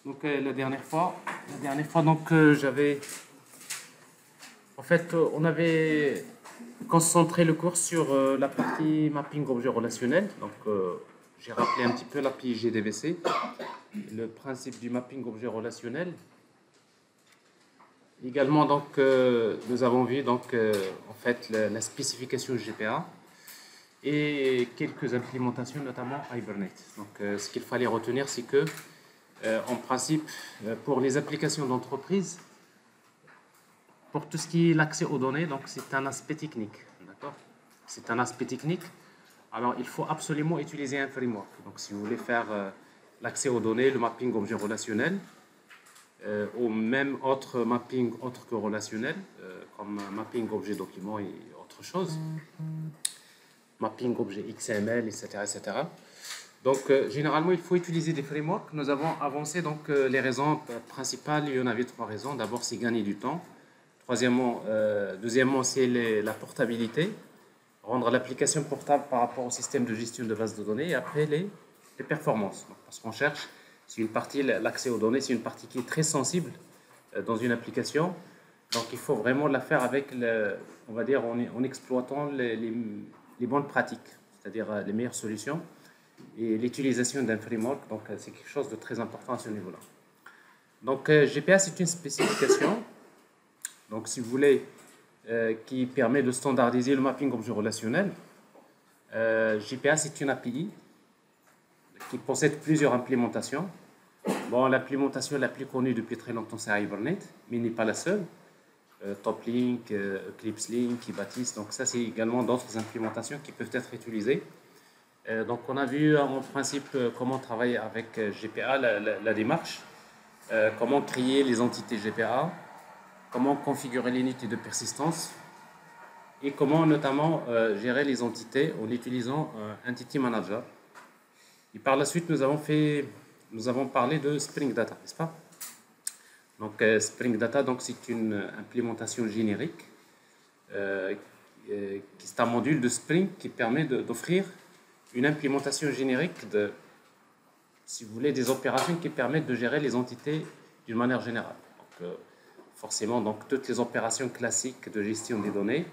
Donc la dernière fois donc j'avais, en fait, on avait concentré le cours sur la partie mapping objet relationnel. Donc j'ai rappelé un petit peu l'API GDVC, le principe du mapping objet relationnel. Également donc nous avons vu donc en fait la spécification GPA et quelques implémentations, notamment Hibernate. Donc ce qu'il fallait retenir, c'est que en principe, pour les applications d'entreprise, pour tout ce qui est l'accès aux données, donc c'est un aspect technique, d'accord? C'est un aspect technique. Alors, il faut absolument utiliser un framework. Donc, si vous voulez faire l'accès aux données, le mapping objet relationnel, ou même autre mapping autre que relationnel, comme mapping objet document et autre chose, mapping objet XML, etc., etc. Donc, généralement, il faut utiliser des frameworks. Nous avons avancé donc les raisons principales. Il y en avait trois raisons. D'abord, c'est gagner du temps. Deuxièmement, c'est la portabilité, rendre l'application portable par rapport au système de gestion de base de données. Et après, les performances. Donc, parce qu'on cherche, c'est une partie, l'accès aux données, c'est une partie qui est très sensible dans une application. Donc, il faut vraiment la faire avec, on va dire, en exploitant les bonnes pratiques, c'est-à-dire les meilleures solutions et l'utilisation d'un framework. Donc, c'est quelque chose de très important à ce niveau-là. Donc, GPA, c'est une spécification. Donc, si vous voulez, qui permet de standardiser le mapping objet relationnel. GPA, c'est une API qui possède plusieurs implémentations. Bon, l'implémentation la plus connue depuis très longtemps, c'est Hibernate, mais n'est pas la seule. Toplink, Eclipse Link, Ibatis, donc ça, c'est également d'autres implémentations qui peuvent être utilisées. Donc, on a vu en principe comment travailler avec GPA, la démarche, comment créer les entités GPA, comment configurer l'unité de persistance et comment notamment gérer les entités en utilisant Entity Manager. Et par la suite, nous avons parlé de Spring Data, n'est-ce pas? Donc Spring Data, donc c'est une implémentation générique c'est un module de Spring qui permet d'offrir une implémentation générique si vous voulez, des opérations qui permettent de gérer les entités d'une manière générale. Donc, forcément, donc, toutes les opérations classiques de gestion des données,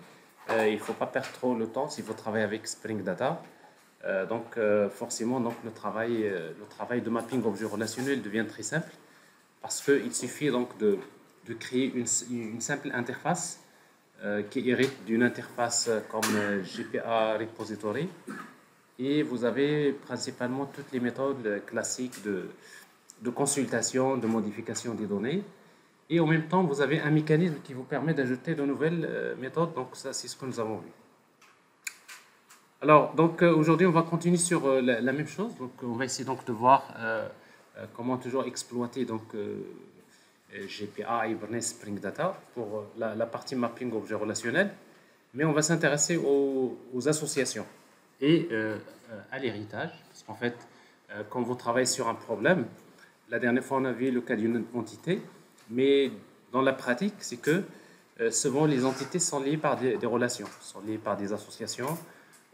il ne faut pas perdre trop le temps si vous travaillez avec Spring Data. Donc, forcément, donc, le travail de mapping objet relationnel devient très simple parce qu'il suffit donc de créer une simple interface qui hérite d'une interface comme GPA Repository. Et vous avez principalement toutes les méthodes classiques de consultation, de modification des données. Et en même temps, vous avez un mécanisme qui vous permet d'ajouter de nouvelles méthodes. Donc ça, c'est ce que nous avons vu. Alors, donc aujourd'hui, on va continuer sur la même chose. Donc, on va essayer donc de voir comment toujours exploiter donc GPA, Hibernate, Spring Data pour la partie mapping objet relationnel. Mais on va s'intéresser aux associations et à l'héritage. Parce qu'en fait, quand vous travaillez sur un problème, la dernière fois on a vu le cas d'une entité, mais dans la pratique, c'est que souvent les entités sont liées par des relations, sont liées par des associations,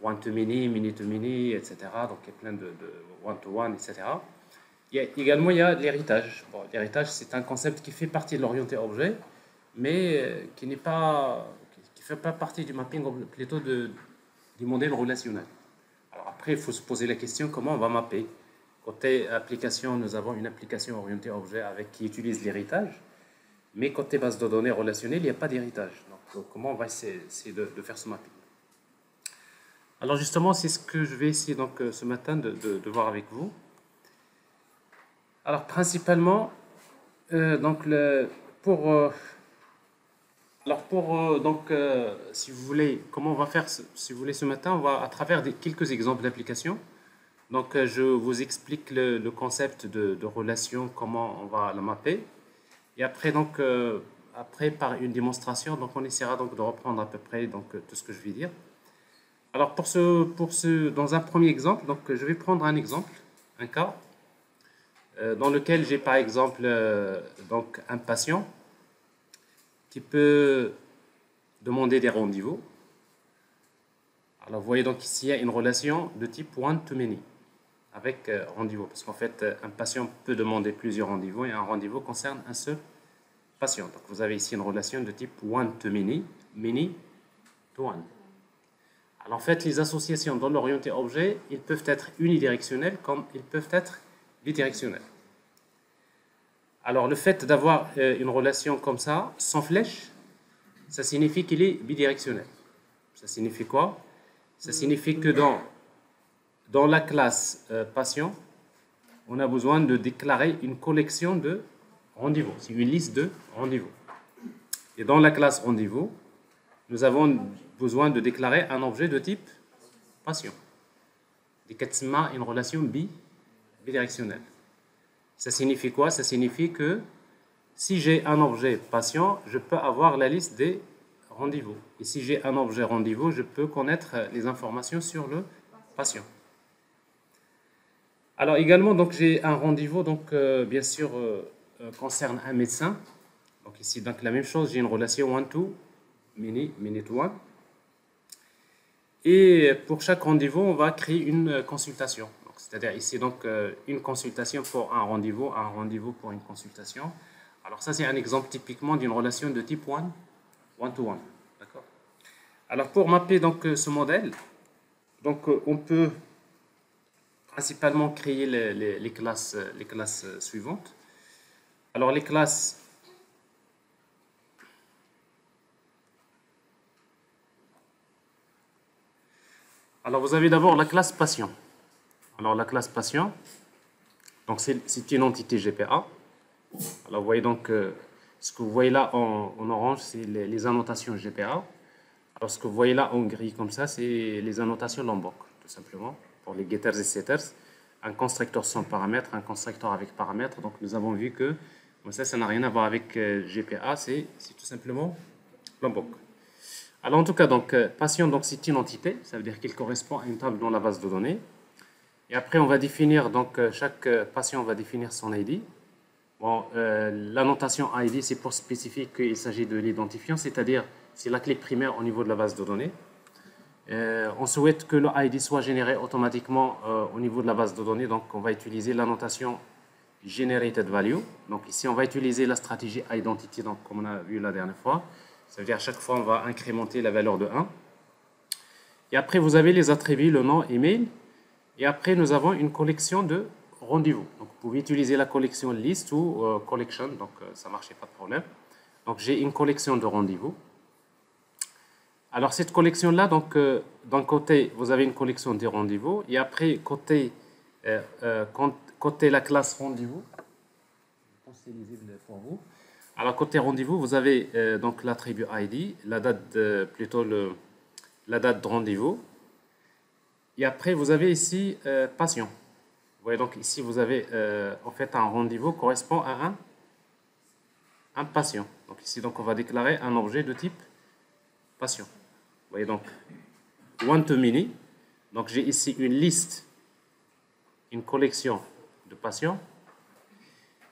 one-to-many, many-to-many, etc. Donc il y a plein de one-to-one, etc. Également, il y a l'héritage. Bon, l'héritage, c'est un concept qui fait partie de l'orienté objet, mais qui n'est pas, qui fait pas partie du mapping, plutôt du modèle relationnel. Alors après, il faut se poser la question comment on va mapper. Côté application, nous avons une application orientée objet qui utilise l'héritage, mais côté base de données relationnelle, il n'y a pas d'héritage. Donc comment on va essayer de faire ce mapping? Alors justement, c'est ce que je vais essayer donc ce matin de voir avec vous. Alors principalement, donc si vous voulez, comment on va faire, si vous voulez ce matin, on va à travers quelques exemples d'applications. Donc je vous explique le concept de relation, comment on va la mapper. Et après donc après par une démonstration, donc on essaiera donc de reprendre à peu près donc tout ce que je vais dire. Alors dans un premier exemple, donc je vais prendre un exemple, un cas dans lequel j'ai par exemple donc un patient qui peut demander des rendez-vous. Alors vous voyez donc ici il y a une relation de type one to many avec rendez-vous. Parce qu'en fait, un patient peut demander plusieurs rendez-vous et un rendez-vous concerne un seul patient. Donc vous avez ici une relation de type one to many, many to one. Alors en fait, les associations dans l'orienté objet, ils peuvent être unidirectionnelles comme ils peuvent être bidirectionnelles. Alors le fait d'avoir une relation comme ça, sans flèche, ça signifie qu'il est bidirectionnel. Ça signifie quoi? Ça signifie que dans la classe patient, on a besoin de déclarer une collection de rendez-vous. C'est une liste de rendez-vous. Et dans la classe rendez-vous, nous avons besoin de déclarer un objet de type patient. Une relation bidirectionnelle. Ça signifie quoi? Ça signifie que si j'ai un objet patient, je peux avoir la liste des rendez-vous. Et si j'ai un objet rendez-vous, je peux connaître les informations sur le patient. Alors également, donc j'ai un rendez-vous, donc bien sûr concerne un médecin. Donc ici, donc la même chose, j'ai une relation one-to, many-to-one. Et pour chaque rendez-vous, on va créer une consultation. C'est-à-dire ici, donc, une consultation pour un rendez-vous pour une consultation. Alors ça, c'est un exemple typiquement d'une relation de type one-to-one. D'accord? Alors pour mapper donc ce modèle, donc on peut principalement créer les classes suivantes. Alors les classes... Alors vous avez d'abord la classe patient. Alors la classe patient, donc c'est une entité GPA. Alors vous voyez donc ce que vous voyez là en orange, c'est les annotations GPA. Alors ce que vous voyez là en gris comme ça, c'est les annotations Lombok, tout simplement, pour les getters et setters. Un constructeur sans paramètres, un constructeur avec paramètres. Donc nous avons vu que ça n'a rien à voir avec GPA, c'est tout simplement Lombok. Alors en tout cas, donc patient, donc c'est une entité, ça veut dire qu'il correspond à une table dans la base de données. Et après, on va définir, donc chaque patient va définir son ID. Bon, la notation ID, c'est pour spécifier qu'il s'agit de l'identifiant, c'est-à-dire c'est la clé primaire au niveau de la base de données. On souhaite que le ID soit généré automatiquement au niveau de la base de données, donc on va utiliser la notation generated value. Donc ici, on va utiliser la stratégie identity, donc comme on a vu la dernière fois. Ça veut dire à chaque fois, on va incrémenter la valeur de 1. Et après, vous avez les attributs, le nom, email. Et après, nous avons une collection de rendez-vous. Donc, vous pouvez utiliser la collection list ou collection, donc ça ne marchait pas de problème. Donc, j'ai une collection de rendez-vous. Alors, cette collection-là, donc, d'un côté, vous avez une collection de rendez-vous. Et après, côté la classe rendez-vous, c'est lisible pour vous. Alors, côté rendez-vous, vous avez donc l'attribut ID, la date la date de rendez-vous. Et après, vous avez ici patient. Vous voyez donc ici, vous avez en fait un rendez-vous correspond à un patient. Donc ici, donc, on va déclarer un objet de type patient. Vous voyez donc one to many. Donc j'ai ici une liste, une collection de patients.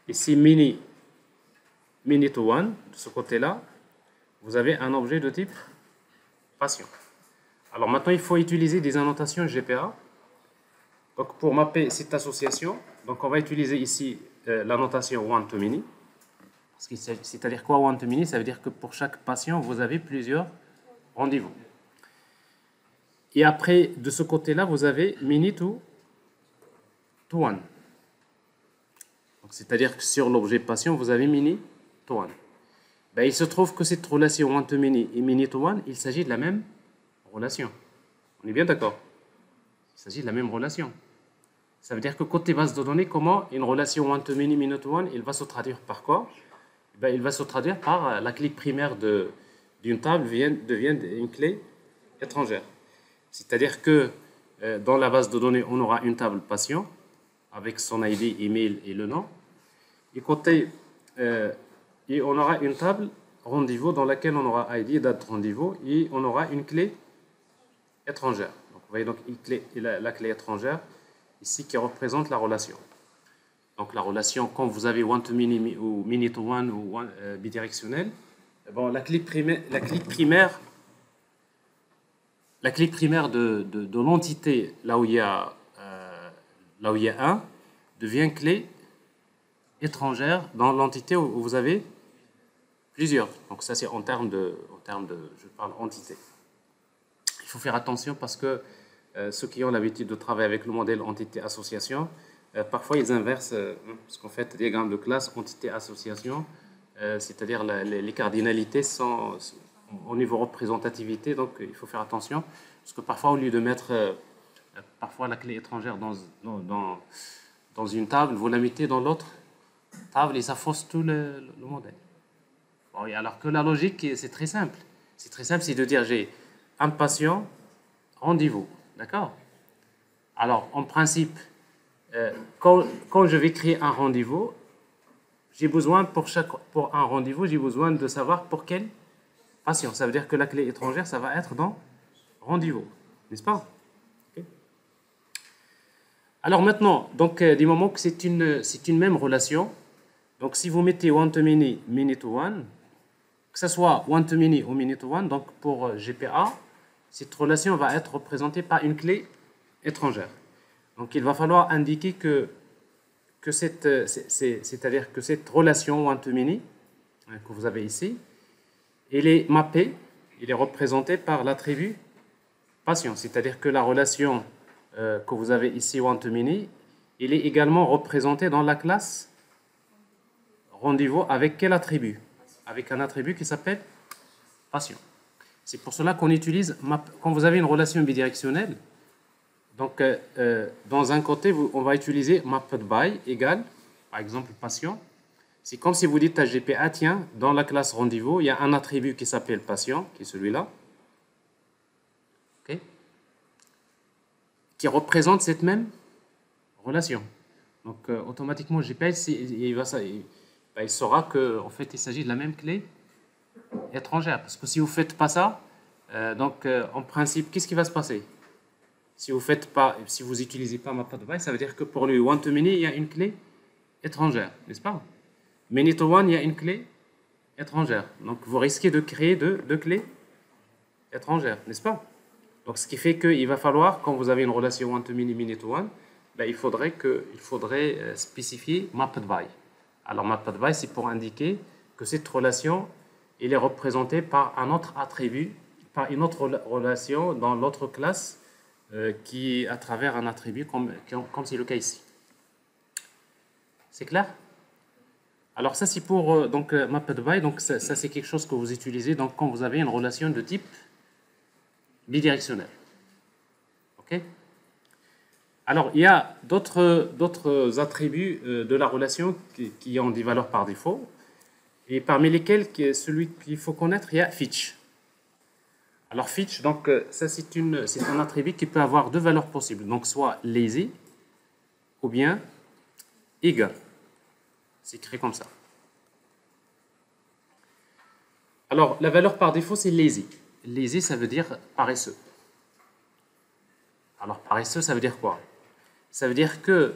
Ici many to one, de ce côté-là, vous avez un objet de type patient. Alors maintenant, il faut utiliser des annotations GPA. Donc pour mapper cette association, donc on va utiliser ici l'annotation one to many. C'est-à-dire quoi one to many? Ça veut dire que pour chaque patient, vous avez plusieurs rendez-vous. Et après, de ce côté-là, vous avez many to one. C'est-à-dire que sur l'objet patient, vous avez many to one. Ben, il se trouve que cette relation one to many et many to one, il s'agit de la même relation. On est bien d'accord? Il s'agit de la même relation. Ça veut dire que côté base de données, comment une relation one to many, many to one, il va se traduire par quoi? Ben, il va se traduire par la clé primaire d'une table devient une clé étrangère. C'est-à-dire que dans la base de données, on aura une table patient avec son ID, email et le nom. Et on aura une table rendez-vous dans laquelle on aura ID, date de rendez-vous, et on aura une clé étrangère. Donc, vous voyez donc la clé étrangère ici qui représente la relation. Donc la relation, quand vous avez one to many ou many to one ou bidirectionnel, bon, la clé primaire de l'entité là où il y a là où il y a 1, devient clé étrangère dans l'entité où vous avez plusieurs. Donc ça, c'est en termes de, je parle entité. Il faut faire attention parce que ceux qui ont l'habitude de travailler avec le modèle entité-association, parfois ils inversent, parce qu'en fait, diagramme de classe, entité-association, c'est-à-dire les cardinalités sont au niveau représentativité, donc il faut faire attention, parce que parfois, au lieu de mettre parfois la clé étrangère dans une table, vous la mettez dans l'autre table et ça fausse tout le modèle. Bon, alors que la logique, c'est très simple. C'est très simple, c'est de dire j'ai un patient, rendez-vous. D'accord? Alors, en principe, quand je vais créer un rendez-vous, j'ai besoin, pour un rendez-vous, j'ai besoin de savoir pour quel patient. Ça veut dire que la clé étrangère, ça va être dans rendez-vous. N'est-ce pas? Okay. Alors maintenant, donc, du moment que c'est une même relation, donc si vous mettez one-to-many, many-to-one, que ce soit one-to-many ou many-to-one, donc pour GPA, cette relation va être représentée par une clé étrangère. Donc il va falloir indiquer c'est-à-dire que cette relation one-to-many que vous avez ici, elle est mappée, elle est représentée par l'attribut patient. C'est-à-dire que la relation que vous avez ici one-to-many, elle est également représentée dans la classe rendez-vous avec quel attribut? Avec un attribut qui s'appelle patient. C'est pour cela qu'on utilise, quand vous avez une relation bidirectionnelle, donc dans un côté, on va utiliser mapped by égale, par exemple, patient. C'est comme si vous dites à GPA, tiens, dans la classe rendez-vous, il y a un attribut qui s'appelle patient, qui est celui-là, okay, qui représente cette même relation. Donc automatiquement, GPA, il saura qu'en fait, il s'agit de la même clé étrangère. Parce que si vous ne faites pas ça, en principe, qu'est-ce qui va se passer? Si vous n'utilisez pas mapped by, ça veut dire que pour le one-to-many, il y a une clé étrangère, n'est-ce pas? Many-to-one, il y a une clé étrangère. Donc, vous risquez de créer deux clés étrangères, n'est-ce pas? Donc, ce qui fait qu'il va falloir, quand vous avez une relation one-to-many, many-to-one, il faudrait spécifier mapped by. Alors, mapped by, c'est pour indiquer que cette relation, elle est représentée par un autre attribut, par une autre relation dans l'autre classe qui est à travers un attribut comme c'est le cas ici. C'est clair? Alors ça c'est pour mapped by, donc ça c'est quelque chose que vous utilisez donc, quand vous avez une relation de type bidirectionnel. Ok? Alors il y a d'autres attributs de la relation qui ont des valeurs par défaut, et parmi lesquels celui qu'il faut connaître, il y a fetch. Alors fetch, donc ça c'est un attribut qui peut avoir deux valeurs possibles, donc soit lazy ou bien eager. C'est écrit comme ça. Alors la valeur par défaut c'est lazy. Lazy ça veut dire paresseux. Alors paresseux ça veut dire quoi? Ça veut dire que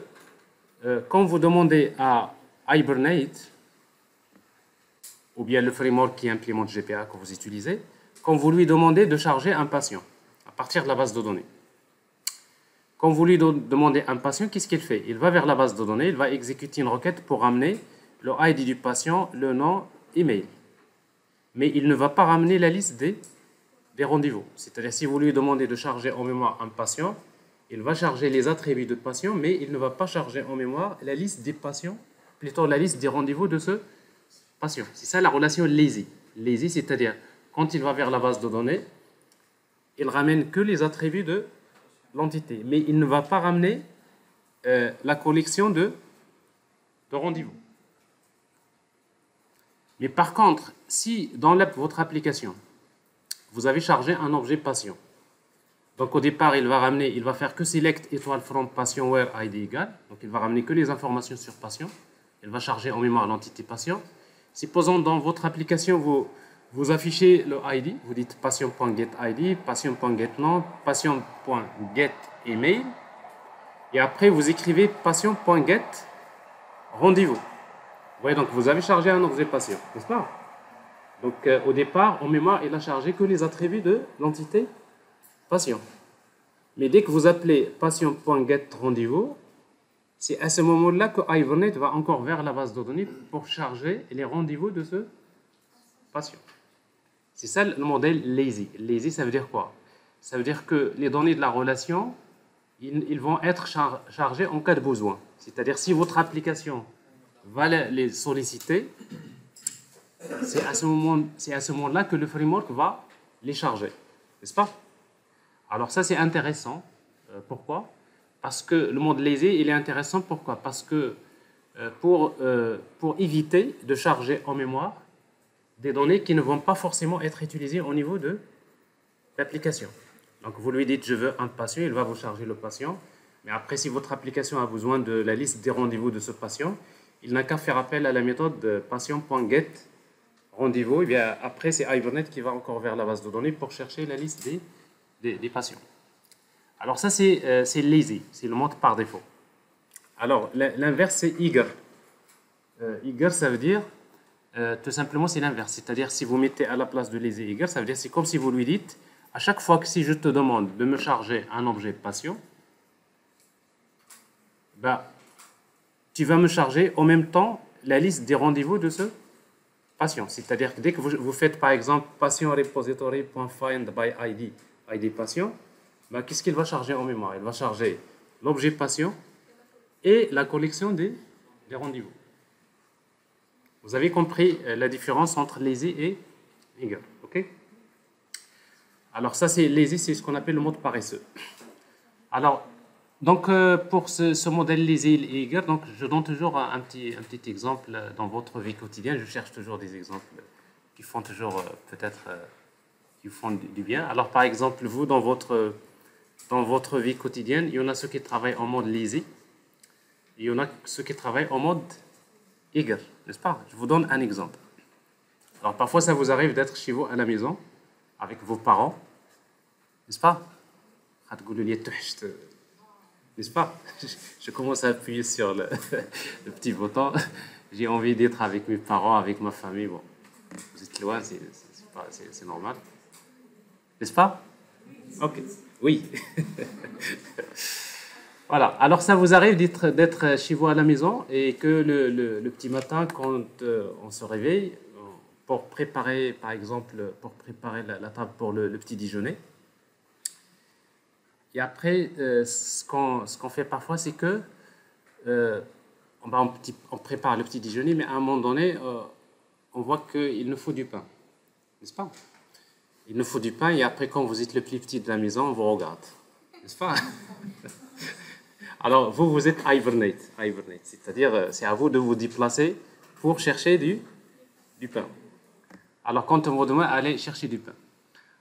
quand vous demandez à Hibernate ou bien le framework qui implémente GPA que vous utilisez, quand vous lui demandez de charger un patient à partir de la base de données. Quand vous lui demandez un patient, qu'est-ce qu'il fait? Il va vers la base de données, il va exécuter une requête pour ramener le ID du patient, le nom, email. Mais il ne va pas ramener la liste des rendez-vous. C'est-à-dire, si vous lui demandez de charger en mémoire un patient, il va charger les attributs de patient, mais il ne va pas charger en mémoire la liste des patients, plutôt la liste des rendez-vous de ce patient. C'est ça la relation lazy. Lazy, c'est-à-dire, quand il va vers la base de données, il ramène que les attributs de l'entité, mais il ne va pas ramener la collection de rendez-vous. Mais par contre, si dans votre application, vous avez chargé un objet patient, donc au départ, il va faire que select étoile from patient where ID égale, donc il va ramener que les informations sur patient, il va charger en mémoire l'entité patient. Supposons dans votre application, vous affichez le ID, vous dites patient.getID, patient.getNom, patient.getEmail, et après vous écrivez patient.getRendez-vous. Vous voyez, donc vous avez chargé un objet patient, n'est-ce pas? Donc au départ, en mémoire, il a chargé que les attributs de l'entité patient. Mais dès que vous appelez patient.getRendez-vous, C'est à ce moment-là que Hibernate va encore vers la base de données pour charger les rendez-vous de ce patient. C'est ça le modèle lazy. Lazy, ça veut dire quoi? Ça veut dire que les données de la relation, ils vont être chargés en cas de besoin. C'est-à-dire si votre application va les solliciter, c'est à ce moment-là que le framework va les charger. N'est-ce pas? Alors ça, c'est intéressant. Pourquoi? Parce que le mode lazy, il est intéressant. Pourquoi? Parce que pour éviter de charger en mémoire des données qui ne vont pas forcément être utilisées au niveau de l'application. Donc vous lui dites, je veux un patient, il va vous charger le patient. Mais après, si votre application a besoin de la liste des rendez-vous de ce patient, il n'a qu'à faire appel à la méthode patient.get rendez-vous. Et bien après, c'est Hibernate qui va encore vers la base de données pour chercher la liste des patients. Alors ça, c'est lazy, c'est le mode par défaut. Alors l'inverse, c'est eager. Eager, ça veut dire, tout simplement, c'est l'inverse. C'est-à-dire, si vous mettez à la place de lazy eager, ça veut dire, c'est comme si vous lui dites, à chaque fois que si je te demande de me charger un objet patient, ben, tu vas me charger en même temps la liste des rendez-vous de ce patient. C'est-à-dire que dès que vous faites, par exemple, patient repository.find by ID patient, ben, qu'est-ce qu'il va charger en mémoire? Il va charger l'objet patient et la collection des rendez-vous. Vous avez compris la différence entre lazy et eager. OK? Alors ça, c'est lazy, c'est ce qu'on appelle le mode paresseux. Alors, donc pour ce modèle lazy et eager, donc, je donne toujours un petit exemple dans votre vie quotidienne. Je cherche toujours des exemples qui font toujours peut-être qui font du bien. Alors par exemple, vous, dans votre vie quotidienne, il y en a ceux qui travaillent en mode lazy, et il y en a ceux qui travaillent en mode eager, n'est-ce pas? Je vous donne un exemple. Alors parfois, ça vous arrive d'être chez vous à la maison, avec vos parents, n'est-ce pas? N'est-ce pas? Je commence à appuyer sur le petit bouton. J'ai envie d'être avec mes parents, avec ma famille. Bon, vous êtes loin, c'est normal. N'est-ce pas? Ok. Oui. Voilà. Alors, ça vous arrive d'être chez vous à la maison et que le petit matin, quand on se réveille, pour préparer, par exemple, la table pour le petit déjeuner. Et après, ce qu'on fait parfois, c'est que on prépare le petit déjeuner, mais à un moment donné, on voit qu'il nous faut du pain. N'est-ce pas? Il nous faut du pain, et après, quand vous êtes le plus petit de la maison, on vous regarde. N'est-ce pas? Alors, vous êtes hibernate, c'est-à-dire, c'est à vous de vous déplacer pour chercher du pain. Alors, quand on vous demande, allez chercher du pain.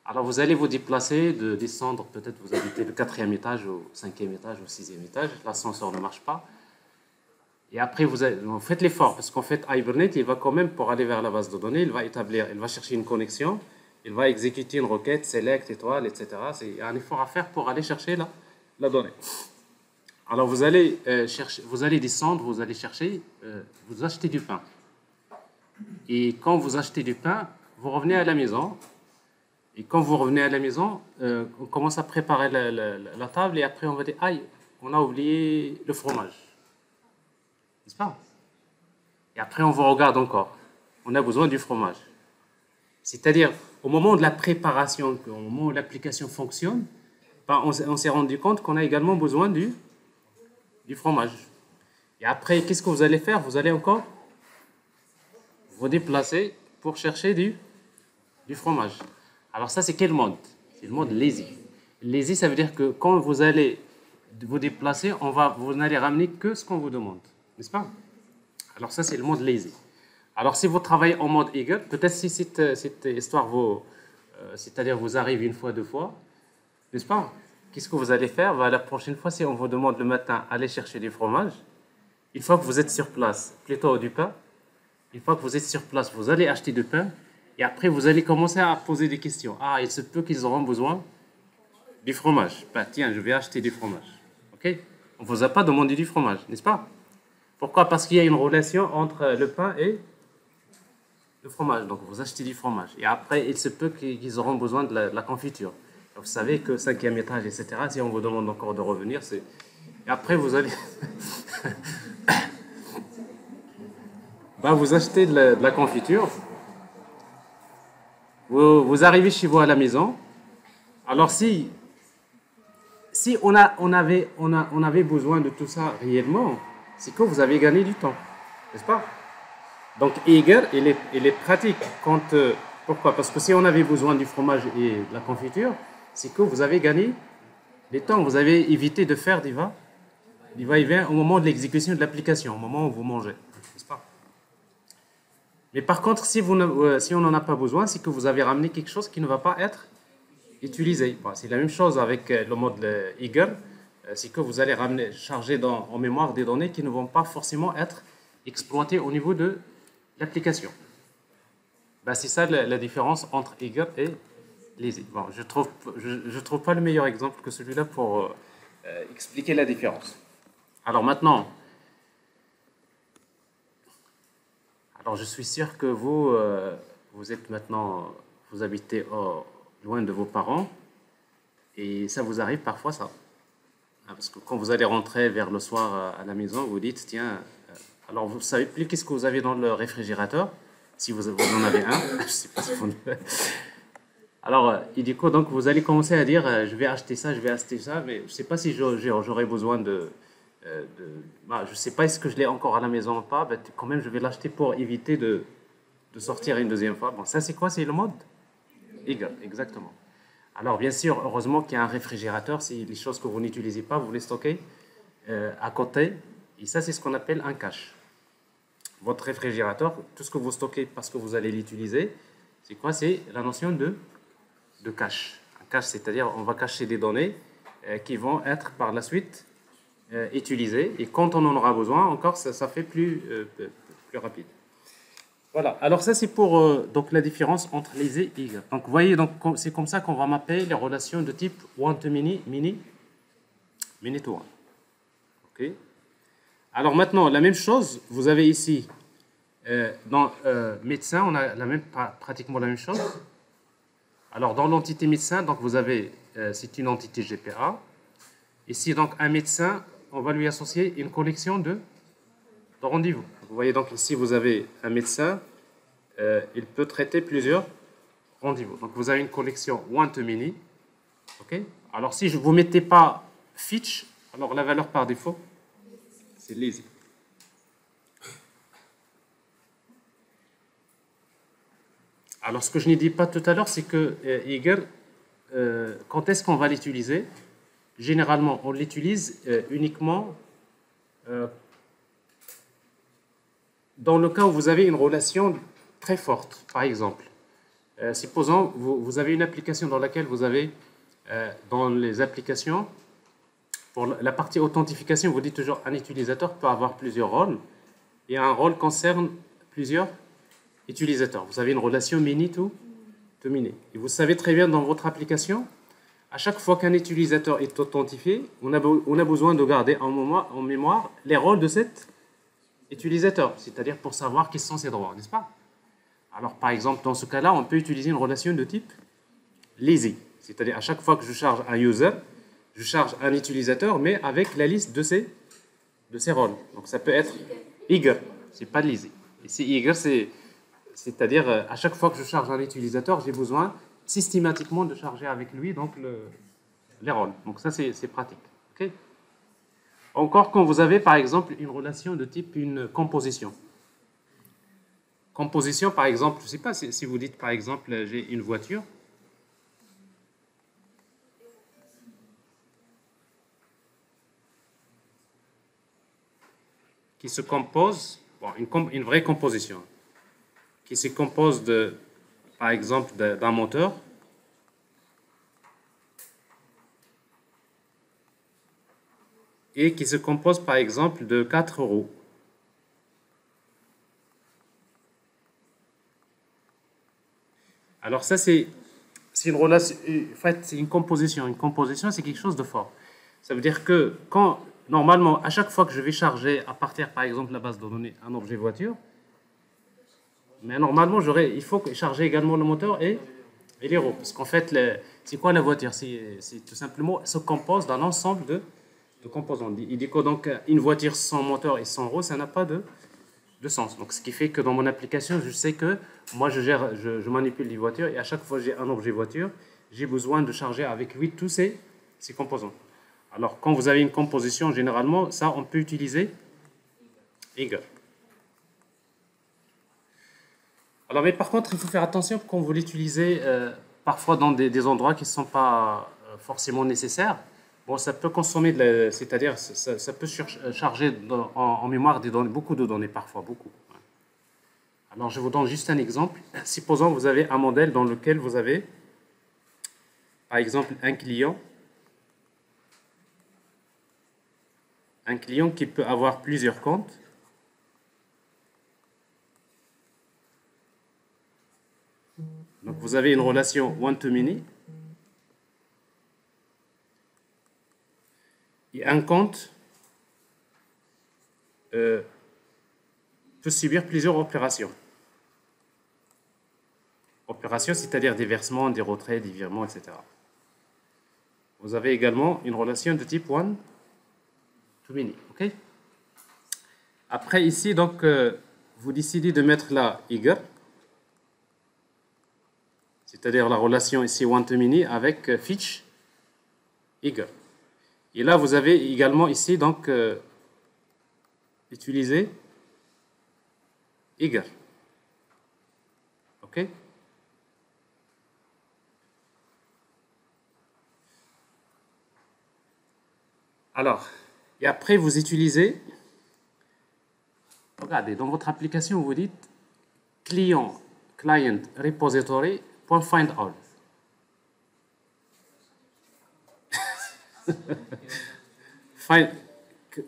Alors, vous allez vous déplacer, de descendre, peut-être vous habitez le 4e étage, au 5e étage, au 6e étage, l'ascenseur ne marche pas. Et après, vous faites l'effort, parce qu'en fait, Hibernate, il va quand même, pour aller vers la base de données, il va chercher une connexion, il va exécuter une requête, select, étoile, etc. C'est un effort à faire pour aller chercher la donnée. Alors, vous allez descendre, vous allez chercher, vous achetez du pain. Et quand vous achetez du pain, vous revenez à la maison. Et quand vous revenez à la maison, on commence à préparer la table et après on va dire, aïe, on a oublié le fromage. N'est-ce pas? Et après on vous regarde encore. On a besoin du fromage. C'est-à-dire, au moment de la préparation, au moment où l'application fonctionne, ben, on s'est rendu compte qu'on a également besoin du fromage. Et après, qu'est-ce que vous allez faire? Vous allez encore vous déplacer pour chercher du fromage. Alors ça, c'est quel mode? C'est le mode lazy. Lazy, ça veut dire que quand vous allez vous déplacer, vous n'allez ramener que ce qu'on vous demande. N'est-ce pas? Alors ça, c'est le mode lazy. Alors si vous travaillez en mode eager, peut-être si cette histoire c'est-à-dire vous arrive une fois, deux fois, n'est-ce pas? Qu'est-ce que vous allez faire? La prochaine fois, si on vous demande le matin, allez chercher du fromage, une fois que vous êtes sur place, plutôt du pain, une fois que vous êtes sur place, vous allez acheter du pain, et après, vous allez commencer à poser des questions. Ah, il se peut qu'ils auront besoin du fromage. Ben, tiens, je vais acheter du fromage. OK? On ne vous a pas demandé du fromage, n'est-ce pas? Pourquoi? Parce qu'il y a une relation entre le pain et le fromage. Donc, vous achetez du fromage. Et après, il se peut qu'ils auront besoin de la confiture. Vous savez que 5e étage, etc., si on vous demande encore de revenir, c'est... Et après, vous allez... Bah, vous achetez de la confiture, vous arrivez chez vous à la maison. Alors si on avait besoin de tout ça réellement, c'est que vous avez gagné du temps, n'est-ce pas? Donc Eger, il est pratique. Pourquoi? Parce que si on avait besoin du fromage et de la confiture, c'est que vous avez gagné du temps. Vous avez évité de faire du va-et-vient au moment de l'exécution de l'application, au moment où vous mangez, n'est-ce pas? Mais par contre, si on n'en a pas besoin, c'est que vous avez ramené quelque chose qui ne va pas être utilisé. Bon, c'est la même chose avec le mode Eager. C'est que vous allez charger en mémoire des données qui ne vont pas forcément être exploitées au niveau de l'application. Ben, c'est ça la différence entre Eager et Lazy. Bon, je trouve pas le meilleur exemple que celui-là pour expliquer la différence. Alors maintenant, je suis sûr que vous êtes maintenant, vous habitez loin de vos parents et ça vous arrive parfois ça. Parce que quand vous allez rentrer vers le soir à la maison, vous dites, tiens, alors vous ne savez plus qu'est-ce que vous avez dans le réfrigérateur, si vous en avez un, je ne sais pas si vous... Alors, et du coup, donc, vous allez commencer à dire, je vais acheter ça, mais je ne sais pas si j'aurai besoin je ne sais pas est-ce que je l'ai encore à la maison ou pas, ben, quand même, je vais l'acheter pour éviter de sortir une deuxième fois. Bon, ça, c'est quoi? C'est le mode Eager, exactement. Alors, bien sûr, heureusement qu'il y a un réfrigérateur. Si les choses que vous n'utilisez pas, vous les stockez à côté. Et ça, c'est ce qu'on appelle un cache. Votre réfrigérateur, tout ce que vous stockez parce que vous allez l'utiliser, c'est quoi? C'est la notion de cache. Un cache, c'est-à-dire on va cacher des données qui vont être par la suite utilisées. Et quand on en aura besoin, encore, ça fait plus rapide. Voilà, alors ça c'est pour donc la différence entre les et Eager. Donc vous voyez, c'est comme ça qu'on va mapper les relations de type one to many, many to one. Ok. Alors maintenant, la même chose, vous avez ici dans médecin, on a pratiquement la même chose. Alors dans l'entité médecin, donc vous avez, c'est une entité GPA. Ici donc un médecin, on va lui associer une collection de rendez-vous. Vous voyez donc ici vous avez un médecin, il peut traiter plusieurs rendez-vous. Donc vous avez une collection one to many. Ok. Alors si vous ne mettez pas Fitch, alors la valeur par défaut, c'est lazy. Alors ce que je n'ai dit pas tout à l'heure, c'est que Eager, quand est-ce qu'on va l'utiliser? Généralement, on l'utilise uniquement dans le cas où vous avez une relation très forte. Par exemple, supposons vous avez une application dans laquelle vous avez, dans les applications, pour la partie authentification, vous dites toujours un utilisateur peut avoir plusieurs rôles et un rôle concerne plusieurs utilisateurs. Vous avez une relation many to many. Et vous savez très bien dans votre application, à chaque fois qu'un utilisateur est authentifié, on a besoin de garder en mémoire les rôles de cet utilisateur, c'est-à-dire pour savoir quels sont ses droits, n'est-ce pas? Alors par exemple, dans ce cas-là, on peut utiliser une relation de type lazy, c'est-à-dire à chaque fois que je charge un user, je charge un utilisateur, mais avec la liste de ses rôles. Donc ça peut être eager, c'est pas lazy. Ici, eager, c'est-à-dire à chaque fois que je charge un utilisateur, j'ai besoin systématiquement de charger avec lui donc les rôles. Donc ça, c'est pratique. Okay. Encore quand vous avez, par exemple, une relation de type une composition. Composition, par exemple, je ne sais pas si vous dites, par exemple, j'ai une voiture. Qui se compose, bon, une vraie composition, qui se compose par exemple, d'un moteur, et qui se compose, par exemple, de 4 roues. Alors ça, c'est une relation, en fait, c'est une composition. Une composition, c'est quelque chose de fort. Ça veut dire que normalement, à chaque fois que je vais charger à partir, par exemple, de la base de données, un objet voiture, mais normalement, il faut charger également le moteur et les roues. Parce qu'en fait, c'est quoi la voiture? C'est tout simplement, elle se compose d'un ensemble de composants. Il dit que donc une voiture sans moteur et sans roue, ça n'a pas de sens. Donc ce qui fait que dans mon application, je sais que moi je manipule les voitures et à chaque fois que j'ai un objet voiture, j'ai besoin de charger avec lui tous ces composants. Alors quand vous avez une composition, généralement, ça on peut utiliser eager. Alors mais par contre, il faut faire attention quand vous l'utilisez parfois dans des endroits qui ne sont pas forcément nécessaires. Bon, ça peut consommer, c'est-à-dire ça peut charger en mémoire des données, beaucoup de données parfois, beaucoup. Alors je vous donne juste un exemple. Supposons que vous avez un modèle dans lequel vous avez, par exemple, un client qui peut avoir plusieurs comptes. Donc vous avez une relation one-to-many. Et un compte peut subir plusieurs opérations. Opérations, c'est-à-dire des versements, des retraits, des virements, etc. Vous avez également une relation de type one-to-many. Okay? Après, ici, donc, vous décidez de mettre la eager, c'est-à-dire la relation ici one-to-many avec fetch eager. Et là, vous avez également ici, donc, utilisé eager. OK? Alors, et après, vous utilisez, regardez, dans votre application, vous dites client repository.findAll.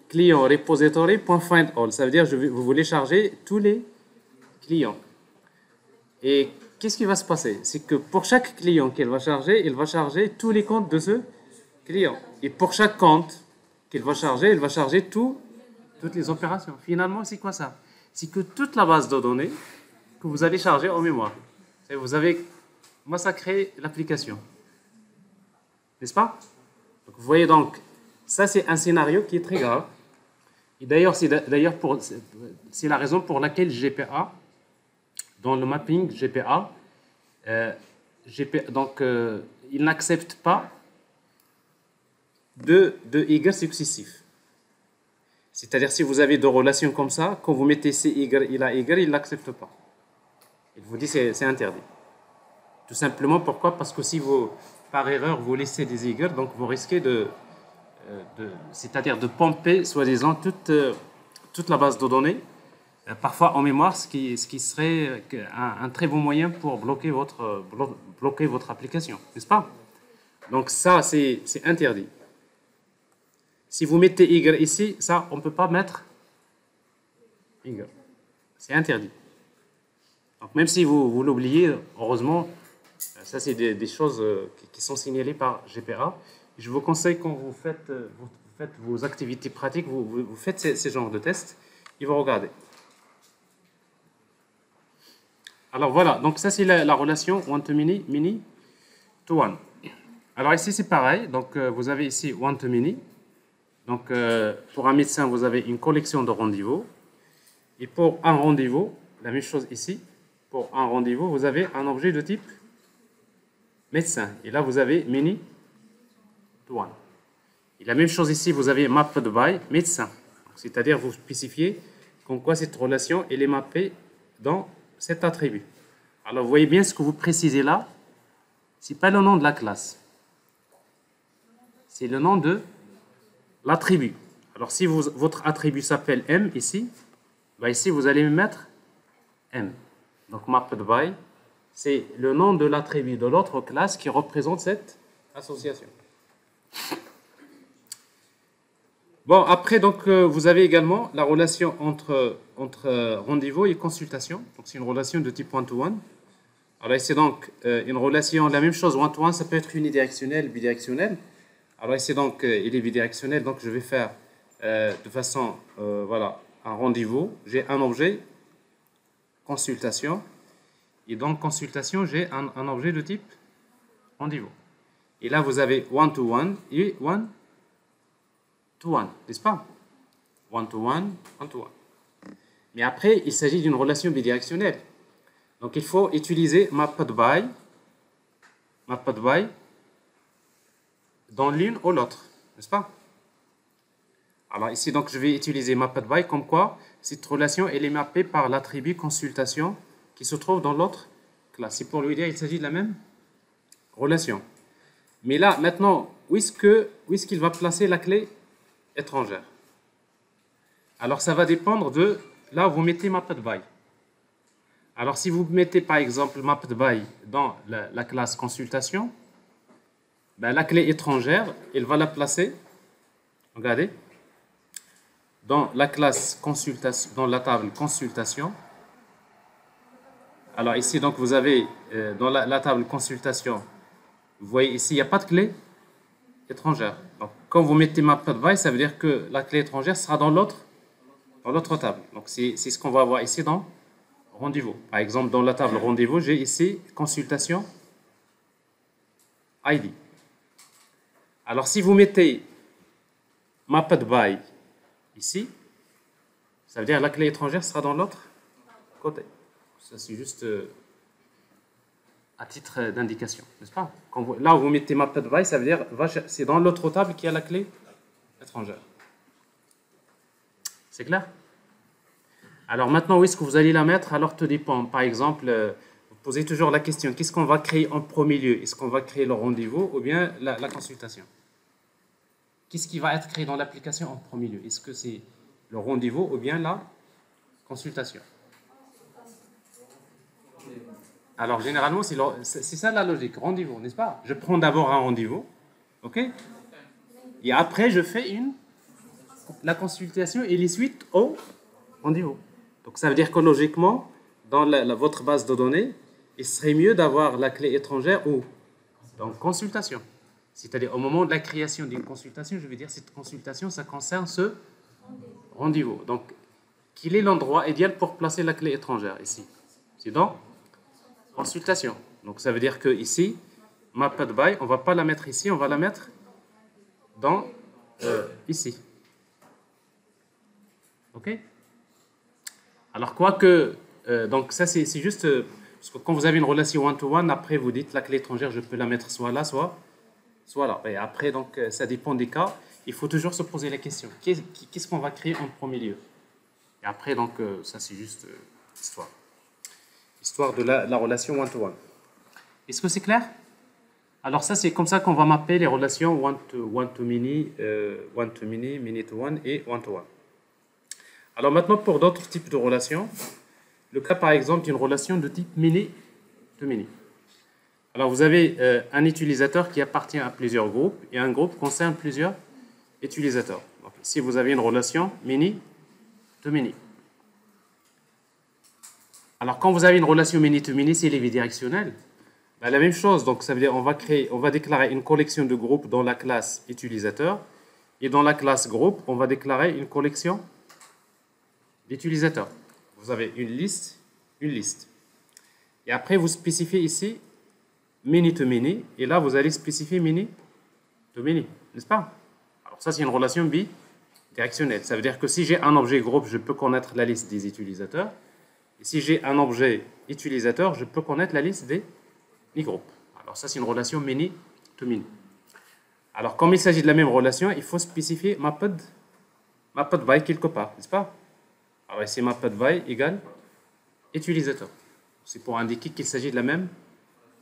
Client repository.findAll, ça veut dire que vous voulez charger tous les clients. Et qu'est-ce qui va se passer? C'est que pour chaque client qu'elle va charger, il va charger tous les comptes de ce client. Et pour chaque compte qu'il va charger, il va charger toutes les opérations. Finalement, c'est quoi ça? C'est que toute la base de données que vous allez charger en mémoire. Et vous avez massacré l'application. N'est-ce pas? Donc, vous voyez donc, ça c'est un scénario qui est très grave. Et d'ailleurs, c'est la raison pour laquelle GPA, dans le mapping GPA, il n'accepte pas de eager successifs. C'est-à-dire, si vous avez deux relations comme ça, quand vous mettez C eager, il ne l'accepte pas. Il vous dit que c'est interdit. Tout simplement, pourquoi? Parce que si vous, par erreur, vous laissez des eager, donc vous risquez c'est-à-dire de pomper, soi-disant, toute la base de données, parfois en mémoire, ce qui serait un très bon moyen pour bloquer votre application, n'est-ce pas? Donc ça, c'est interdit. Si vous mettez eager ici, ça, on ne peut pas mettre eager. C'est interdit. Donc même si vous l'oubliez, heureusement, ça c'est des choses qui sont signalées par GPA. Je vous conseille quand vous faites vos activités pratiques, vous faites ces genres de tests et vous regardez. Alors voilà, donc ça c'est la relation one-to-many, many to one. Alors ici c'est pareil, donc vous avez ici one-to-many. Donc pour un médecin, vous avez une collection de rendez-vous. Et pour un rendez-vous, la même chose ici. Pour un rendez-vous, vous avez un objet de type médecin. Et là, vous avez many to one. Et la même chose ici, vous avez mapped by médecin. C'est-à-dire, vous spécifiez comme quoi cette relation elle est mappée dans cet attribut. Alors, vous voyez bien ce que vous précisez là. Ce n'est pas le nom de la classe. C'est le nom de l'attribut. Alors, si votre attribut s'appelle M ici, bah ici, vous allez mettre M. Donc, mapped by, c'est le nom de l'attribut de l'autre classe qui représente cette association. Bon, après, donc, vous avez également la relation entre rendez-vous et consultation. Donc, c'est une relation de type one-to-one. Alors, c'est donc une relation, la même chose, one-to-one, ça peut être unidirectionnel, bidirectionnel. Alors, ici, donc, il est bidirectionnel, donc je vais faire de façon, voilà, un rendez-vous. J'ai un objet, consultation. Et dans consultation, j'ai un objet de type rendez-vous. Et là, vous avez one-to-one et one-to-many. to one, n'est-ce pas? One to one, one to one. Mais après, il s'agit d'une relation bidirectionnelle. Donc, il faut utiliser mapped by dans l'une ou l'autre, n'est-ce pas? Alors ici, donc, je vais utiliser mapped by comme quoi cette relation elle est mappée par l'attribut consultation qui se trouve dans l'autre classe. C'est pour lui dire qu'il s'agit de la même relation. Mais là, maintenant, où est-ce qu'il va placer la clé étrangère? Alors, ça va dépendre de là où vous mettez mapped by. Alors, si vous mettez par exemple mapped by dans la classe consultation, ben, la clé étrangère, elle va la placer, regardez, dans la classe consultation, dans la table consultation. Alors ici, donc, vous avez dans la table consultation, vous voyez ici, il n'y a pas de clé étrangère. Donc, quand vous mettez mapped by, ça veut dire que la clé étrangère sera dans l'autre table. Donc, c'est ce qu'on va avoir ici dans rendez-vous. Par exemple, dans la table rendez-vous, j'ai ici consultation ID. Alors, si vous mettez mapped by ici, ça veut dire que la clé étrangère sera dans l'autre côté. Ça, c'est juste à titre d'indication, n'est-ce pas? Là où vous mettez mapped by, ça veut dire c'est dans l'autre table qu'il y a la clé étrangère. C'est clair? Alors maintenant, où est-ce que vous allez la mettre? Alors, tout dépend. Par exemple, vous posez toujours la question, qu'est-ce qu'on va créer en premier lieu? Est-ce qu'on va créer le rendez-vous ou bien la consultation? Qu'est-ce qui va être créé dans l'application en premier lieu? Est-ce que c'est le rendez-vous ou bien la consultation? Alors, généralement, c'est ça la logique, rendez-vous, n'est-ce pas? Je prends d'abord un rendez-vous, ok? Et après, je fais la consultation et les suites au rendez-vous. Donc, ça veut dire que logiquement, dans votre base de données, il serait mieux d'avoir la clé étrangère ou dans consultation. C'est-à-dire, au moment de la création d'une consultation, je veux dire, cette consultation, ça concerne ce rendez-vous. Donc, quel est l'endroit idéal pour placer la clé étrangère ici? C'est dans consultation. Donc, ça veut dire que ici, mapped by, on ne va pas la mettre ici, on va la mettre dans ici. OK? Alors, quoique, donc ça, c'est juste, parce que quand vous avez une relation one-to-one, après, vous dites la clé étrangère, je peux la mettre soit là, soit là. Et après, donc, ça dépend des cas. Il faut toujours se poser la question. Qu'est-ce qu'on va créer en premier lieu? Et après, donc, ça, c'est juste histoire. Histoire de la relation one-to-one. Est-ce que c'est clair? Alors, ça, c'est comme ça qu'on va mapper les relations one-to-many, one-to-many, many-to-one et one-to-one. Alors, maintenant, pour d'autres types de relations, le cas, par exemple, d'une relation de type many-to-many. Alors, vous avez un utilisateur qui appartient à plusieurs groupes et un groupe concerne plusieurs utilisateurs. Donc, ici, vous avez une relation many-to-many. Alors, quand vous avez une relation many-to-many, c'est les bidirectionnels. Ben, la même chose, donc ça veut dire on va déclarer une collection de groupes dans la classe utilisateur et dans la classe groupe, on va déclarer une collection d'utilisateurs. Vous avez une liste. Et après, vous spécifiez ici many-to-many et là, vous allez spécifier many-to-many, n'est-ce pas? Alors, ça, c'est une relation bidirectionnelle. Ça veut dire que si j'ai un objet groupe, je peux connaître la liste des utilisateurs. Et si j'ai un objet utilisateur, je peux connaître la liste des groupes. Alors ça, c'est une relation many-to-many. Alors, comme il s'agit de la même relation, il faut spécifier mapped by quelque part, n'est-ce pas? Alors ici, mapped by égale utilisateur. C'est pour indiquer qu'il s'agit de la même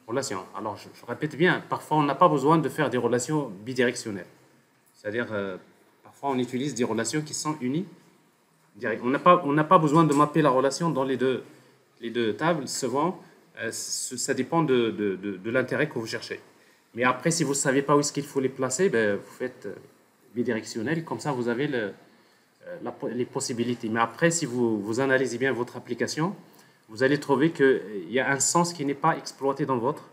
relation. Alors, je répète bien, parfois, on n'a pas besoin de faire des relations bidirectionnelles. C'est-à-dire, parfois, on utilise des relations qui sont unies. On n'a pas besoin de mapper la relation dans les deux tables. Souvent, ça dépend de l'intérêt que vous cherchez. Mais après, si vous ne savez pas où est-ce qu'il faut les placer, ben, vous faites bidirectionnel. Comme ça, vous avez les possibilités. Mais après, si vous analysez bien votre application, vous allez trouver qu'il y a un sens qui n'est pas exploité dans votre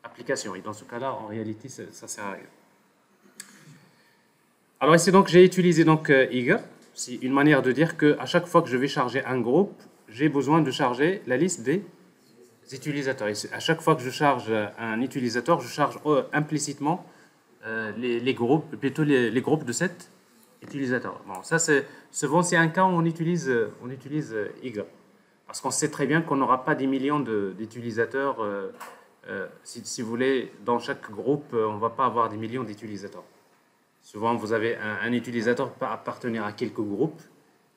application. Et dans ce cas-là, en réalité, ça ne sert à rien. Alors ici, donc, j'ai utilisé eager. C'est une manière de dire qu'à chaque fois que je vais charger un groupe, j'ai besoin de charger la liste des utilisateurs. Et à chaque fois que je charge un utilisateur, je charge implicitement les groupes, plutôt les groupes de cet utilisateurs. Bon, ça, souvent, c'est un cas où on utilise Y. Parce qu'on sait très bien qu'on n'aura pas des millions d'utilisateurs. Si vous voulez, dans chaque groupe, on ne va pas avoir des millions d'utilisateurs. Souvent, vous avez un utilisateur peut appartenir à quelques groupes,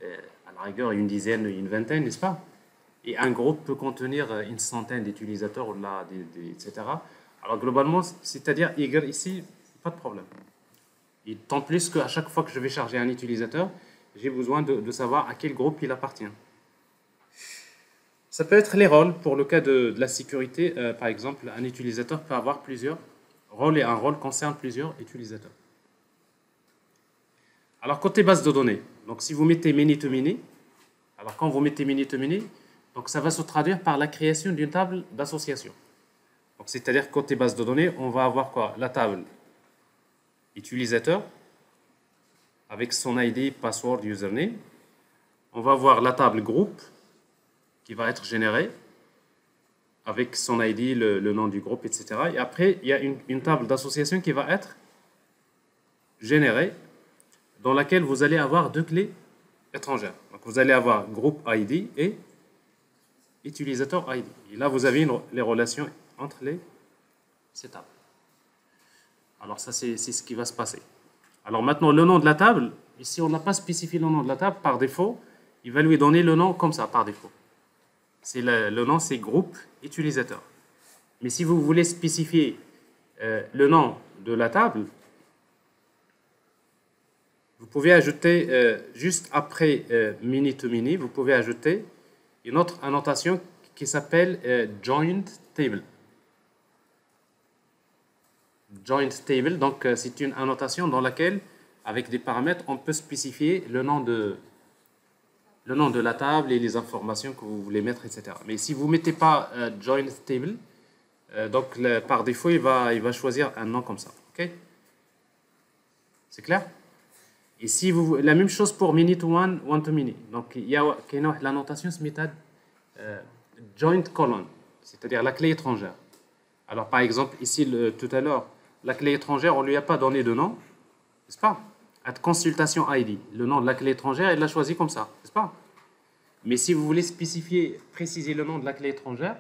à la rigueur une dizaine, une vingtaine, n'est-ce pas? Et un groupe peut contenir une centaine d'utilisateurs, etc. Alors globalement, c'est-à-dire Y ici, pas de problème. Et tant plus qu'à chaque fois que je vais charger un utilisateur, j'ai besoin de savoir à quel groupe il appartient. Ça peut être les rôles. Pour le cas de la sécurité, par exemple, un utilisateur peut avoir plusieurs rôles et un rôle concerne plusieurs utilisateurs. Alors, côté base de données, donc si vous mettez many-to-many, alors quand vous mettez many-to-many, donc ça va se traduire par la création d'une table d'association. Donc, c'est-à-dire côté base de données, on va avoir quoi? La table utilisateur avec son ID, password, username. On va avoir la table groupe qui va être générée avec son ID, le nom du groupe, etc. Et après, il y a une table d'association qui va être générée dans laquelle vous allez avoir deux clés étrangères. Donc, vous allez avoir groupe ID et utilisateur ID. Et là, vous avez les relations entre ces tables. Alors, ça, c'est ce qui va se passer. Alors, maintenant, le nom de la table, ici, on n'a pas spécifié le nom de la table par défaut. Il va lui donner le nom comme ça, par défaut. Le nom, c'est groupe utilisateur. Mais si vous voulez spécifier le nom de la table, vous pouvez ajouter, juste après many-to-many, vous pouvez ajouter une autre annotation qui s'appelle joint table. Joint table, donc c'est une annotation dans laquelle, avec des paramètres, on peut spécifier le nom de la table et les informations que vous voulez mettre, etc. Mais si vous ne mettez pas joint table, donc par défaut, il va choisir un nom comme ça. Ok? C'est clair? Et si la même chose pour many to one, one to many. Donc, il y a la notation se méthode joint colon, c'est-à-dire la clé étrangère. Alors, par exemple, ici, tout à l'heure, la clé étrangère, on ne lui a pas donné de nom, n'est-ce pas? À consultation ID, le nom de la clé étrangère, elle l'a choisi comme ça, n'est-ce pas? Mais si vous voulez préciser le nom de la clé étrangère,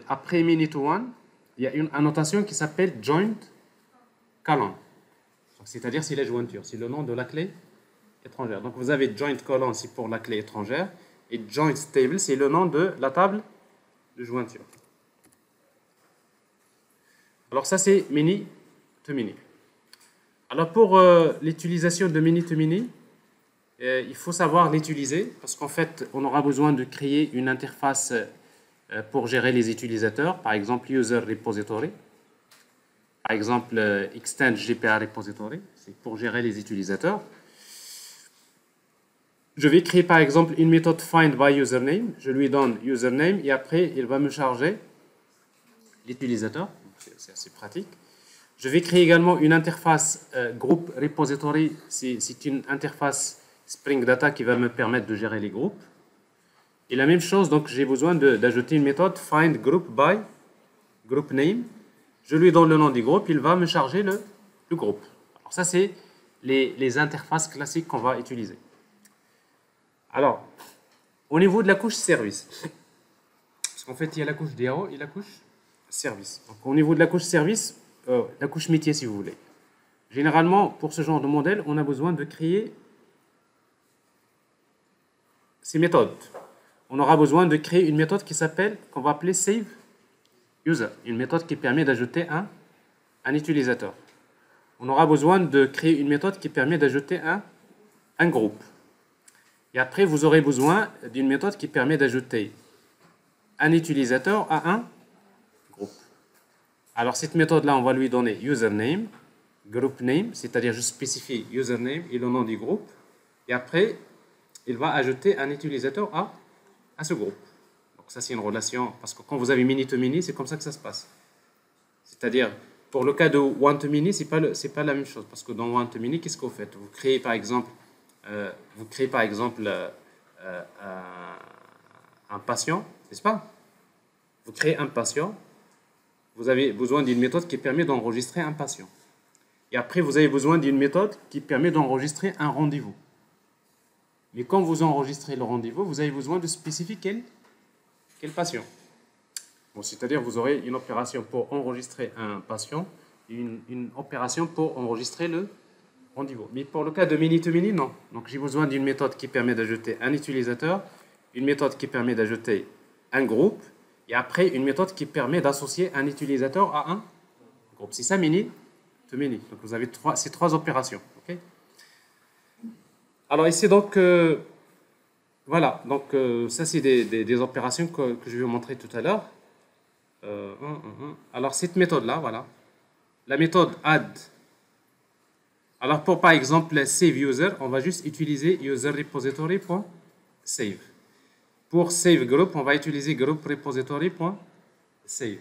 après many to one, il y a une annotation qui s'appelle joint colon. C'est-à-dire c'est la jointure, c'est le nom de la clé étrangère. Donc vous avez joint colon, c'est pour la clé étrangère, et joint table, c'est le nom de la table de jointure. Alors ça, c'est many to many. Alors pour l'utilisation de many to many, il faut savoir l'utiliser, parce qu'en fait, on aura besoin de créer une interface pour gérer les utilisateurs, par exemple user repository. Par exemple, extend GPA repository, c'est pour gérer les utilisateurs. Je vais créer par exemple une méthode find by username. Je lui donne username et après, il va me charger l'utilisateur. C'est assez pratique. Je vais créer également une interface group repository. C'est une interface Spring Data qui va me permettre de gérer les groupes. Et la même chose, donc j'ai besoin d'ajouter une méthode find group by group name. Je lui donne le nom du groupe, il va me charger le groupe. Alors ça, c'est les interfaces classiques qu'on va utiliser. Alors, au niveau de la couche service, parce qu'en fait, il y a la couche DAO et la couche service. Donc, au niveau de la couche service, la couche métier, si vous voulez. Généralement, pour ce genre de modèle, on a besoin de créer ces méthodes. On aura besoin de créer une méthode qu'on va appeler save user, une méthode qui permet d'ajouter un utilisateur. On aura besoin de créer une méthode qui permet d'ajouter un groupe. Et après, vous aurez besoin d'une méthode qui permet d'ajouter un utilisateur à un groupe. Alors, cette méthode-là, on va lui donner username, group name, c'est-à-dire je spécifie username et le nom du groupe. Et après, il va ajouter un utilisateur à ce groupe. Donc ça, c'est une relation, parce que quand vous avez many-to-many, c'est comme ça que ça se passe. C'est-à-dire, pour le cas de one-to-many, ce n'est pas la même chose, parce que dans one-to-many, qu'est-ce que vous faites? Vous créez par exemple, un patient, n'est-ce pas? Vous créez un patient, vous avez besoin d'une méthode qui permet d'enregistrer un patient. Et après, vous avez besoin d'une méthode qui permet d'enregistrer un rendez-vous. Mais quand vous enregistrez le rendez-vous, vous avez besoin de spécifier quel patient. Bon, c'est-à-dire vous aurez une opération pour enregistrer un patient et une opération pour enregistrer le rendez-vous. Mais pour le cas de many-to-many, non. Donc j'ai besoin d'une méthode qui permet d'ajouter un utilisateur, une méthode qui permet d'ajouter un groupe, et après une méthode qui permet d'associer un utilisateur à un groupe. C'est ça many-to-many. Donc vous avez ces trois opérations. Okay. Alors ici donc, voilà, donc ça c'est des opérations que je vais vous montrer tout à l'heure. Alors cette méthode-là, voilà, la méthode add. Alors pour par exemple save user, on va juste utiliser user repository.save. Pour save group, on va utiliser group repository.save.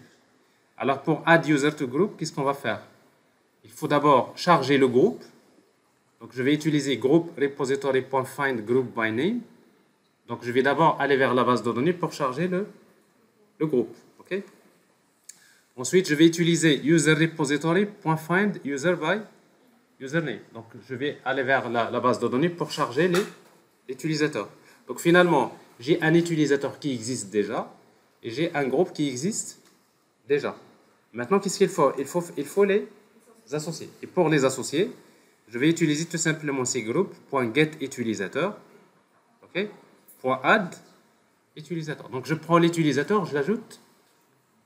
Alors pour add user to group, qu'est-ce qu'on va faire? Il faut d'abord charger le groupe. Donc je vais utiliser group repository.find group by name. Donc je vais d'abord aller vers la base de données pour charger le groupe. Okay. Ensuite, je vais utiliser user repository.find user by username. Donc je vais aller vers la base de données pour charger l'utilisateur. Donc finalement, j'ai un utilisateur qui existe déjà et j'ai un groupe qui existe déjà. Maintenant, qu'est-ce qu'il faut? Il faut les associer. Et pour les associer, je vais utiliser tout simplement ces groupes.getUtilisateur, okay, .add utilisateur. Donc je prends l'utilisateur, je l'ajoute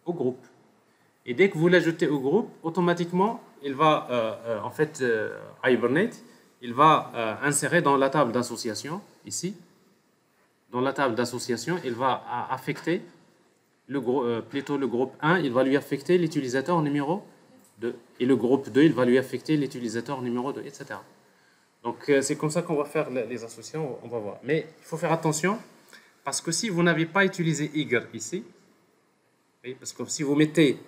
au groupe. Et dès que vous l'ajoutez au groupe, automatiquement, il va, en fait, Hibernate, il va insérer dans la table d'association, ici. Dans la table d'association, il va affecter plutôt le groupe 1, il va lui affecter l'utilisateur numéro 2. Et le groupe 2, il va lui affecter l'utilisateur numéro 2, etc. Donc, c'est comme ça qu'on va faire les associations, on va voir. Mais il faut faire attention, parce que si vous n'avez pas utilisé eager ici, parce que si vous mettez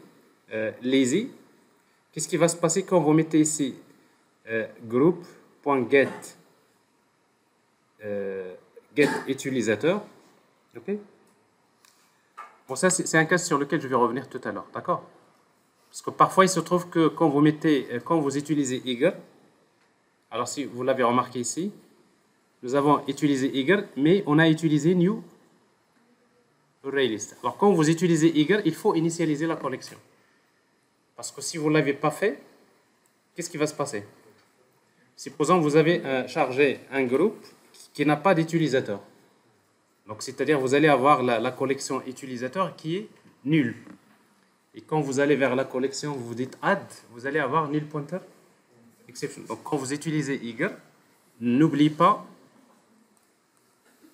lazy, qu'est-ce qui va se passer quand vous mettez ici group.get get utilisateur, okay. Bon, ça c'est un cas sur lequel je vais revenir tout à l'heure, d'accord? Parce que parfois il se trouve que quand vous utilisez eager, alors si vous l'avez remarqué ici, nous avons utilisé eager, mais on a utilisé new ArrayList. Alors quand vous utilisez eager, il faut initialiser la collection. Parce que si vous ne l'avez pas fait, qu'est-ce qui va se passer? Supposons que vous avez chargé un groupe qui n'a pas d'utilisateur. Donc, c'est-à-dire vous allez avoir la collection utilisateur qui est nulle. Et quand vous allez vers la collection, vous dites add, vous allez avoir null pointer exception. Donc, quand vous utilisez eager, n'oubliez pas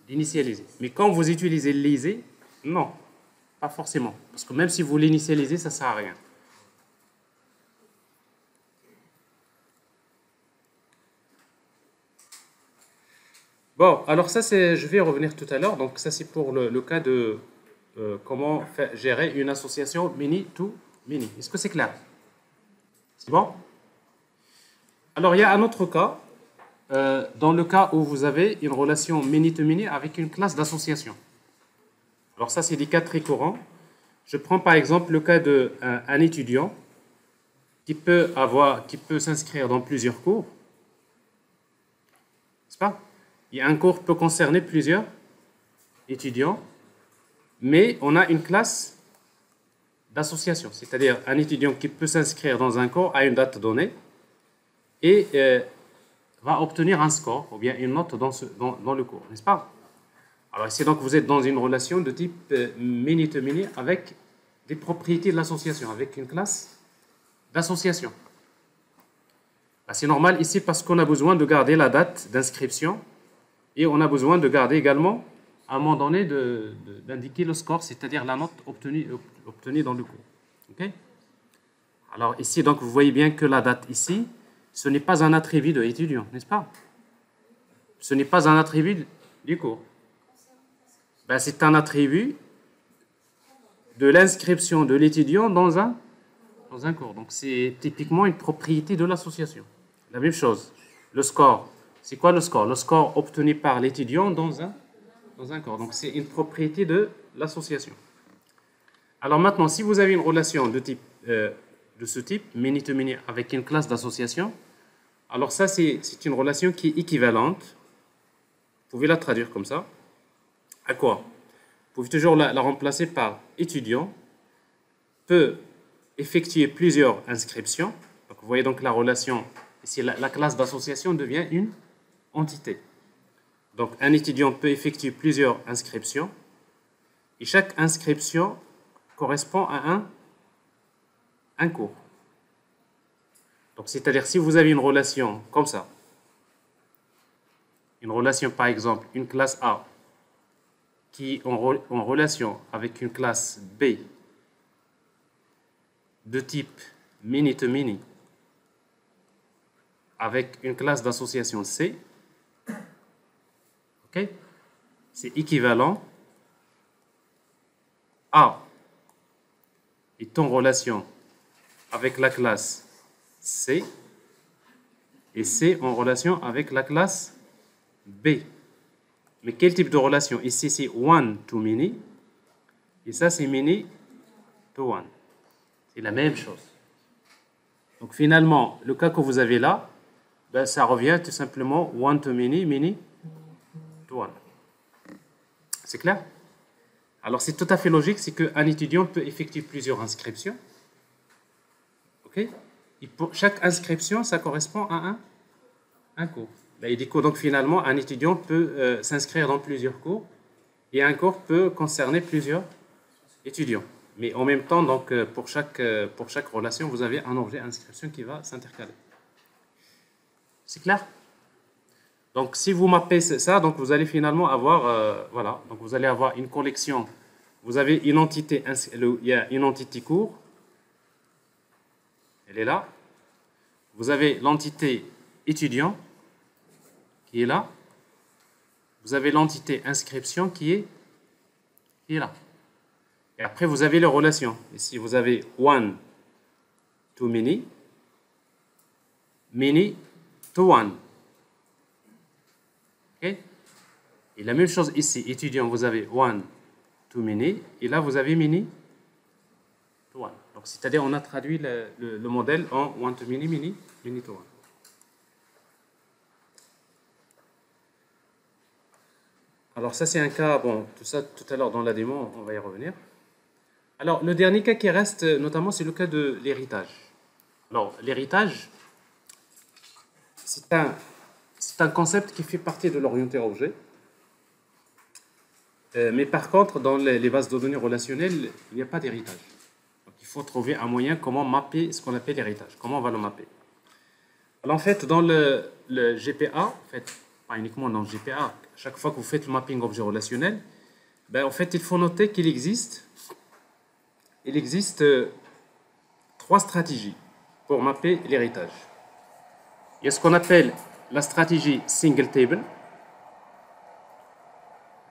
d'initialiser. Mais quand vous utilisez lazy, non, pas forcément. Parce que même si vous l'initialisez, ça ne sert à rien. Bon, alors ça, je vais y revenir tout à l'heure. Donc ça, c'est pour le cas de comment gérer une association many-to-many. Est-ce que c'est clair? C'est bon? Alors, il y a un autre cas, dans le cas où vous avez une relation many-to-many avec une classe d'association. Alors ça, c'est des cas très courants. Je prends par exemple le cas d'un étudiant qui peut s'inscrire dans plusieurs cours. N'est-ce pas? Et un cours peut concerner plusieurs étudiants, mais on a une classe d'association, c'est-à-dire un étudiant qui peut s'inscrire dans un cours à une date donnée et va obtenir un score ou bien une note dans le cours, n'est-ce pas? Alors ici, donc, vous êtes dans une relation de type many-to-many avec des propriétés de l'association, avec une classe d'association. C'est normal ici parce qu'on a besoin de garder la date d'inscription. Et on a besoin de garder également, à un moment donné, d'indiquer le score, c'est-à-dire la note obtenue dans le cours. Okay. Alors ici, donc, vous voyez bien que la date ici, ce n'est pas un attribut de l'étudiant, n'est-ce pas? Ce n'est pas un attribut du cours. Ben, c'est un attribut de l'inscription de l'étudiant dans un cours. Donc c'est typiquement une propriété de l'association. La même chose, le score. C'est quoi le score? Le score obtenu par l'étudiant dans un cours. Donc, c'est une propriété de l'association. Alors maintenant, si vous avez une relation de type de ce type, many-to-many avec une classe d'association, alors ça, c'est une relation qui est équivalente. Vous pouvez la traduire comme ça. À quoi? Vous pouvez toujours la remplacer par étudiant peut effectuer plusieurs inscriptions. Donc, vous voyez donc la relation, ici la classe d'association devient une entité. Donc un étudiant peut effectuer plusieurs inscriptions et chaque inscription correspond à un cours. Donc c'est-à-dire si vous avez une relation comme ça, une relation par exemple, une classe A qui est en relation avec une classe B de type many-to-many avec une classe d'association C, ok, c'est équivalent A est en relation avec la classe C et C en relation avec la classe B. Mais quel type de relation? Ici, c'est one-to-many et ça, c'est many-to-one. C'est la même chose. Donc finalement, le cas que vous avez là, ben, ça revient tout simplement one-to-many, many-to-one. C'est clair? Alors c'est tout à fait logique, c'est qu'un étudiant peut effectuer plusieurs inscriptions. Ok? Et pour chaque inscription, ça correspond à un cours. Ben, il dit que donc finalement, un étudiant peut s'inscrire dans plusieurs cours et un cours peut concerner plusieurs étudiants. Mais en même temps, donc, pour chaque relation, vous avez un objet inscription qui va s'intercaler. C'est clair? Donc, si vous mappez ça, donc vous allez finalement avoir, voilà, donc vous allez avoir une collection. Vous avez une entité, il y a une entité cours, elle est là. Vous avez l'entité étudiant qui est là. Vous avez l'entité inscription qui est là. Et après, vous avez les relations. Ici, vous avez one to many, many to one. Okay? Et la même chose ici, étudiant, vous avez one to many, et là, vous avez many to one. Donc, c'est-à-dire, on a traduit le modèle en one to many, many to one. Alors, ça, c'est un cas, bon, tout ça, tout à l'heure dans la démo, on va y revenir. Alors, le dernier cas qui reste, notamment, c'est le cas de l'héritage. Alors, l'héritage, c'est un concept qui fait partie de l'orienté objet. Mais par contre, dans les bases de données relationnelles, il n'y a pas d'héritage. Donc, il faut trouver un moyen comment mapper ce qu'on appelle l'héritage. Comment on va le mapper? Alors, en fait, dans le GPA, en fait, pas uniquement dans le GPA, chaque fois que vous faites le mapping objet relationnel, ben, en fait, il faut noter qu'il existe 3 stratégies pour mapper l'héritage. Il y a ce qu'on appelle la stratégie single table,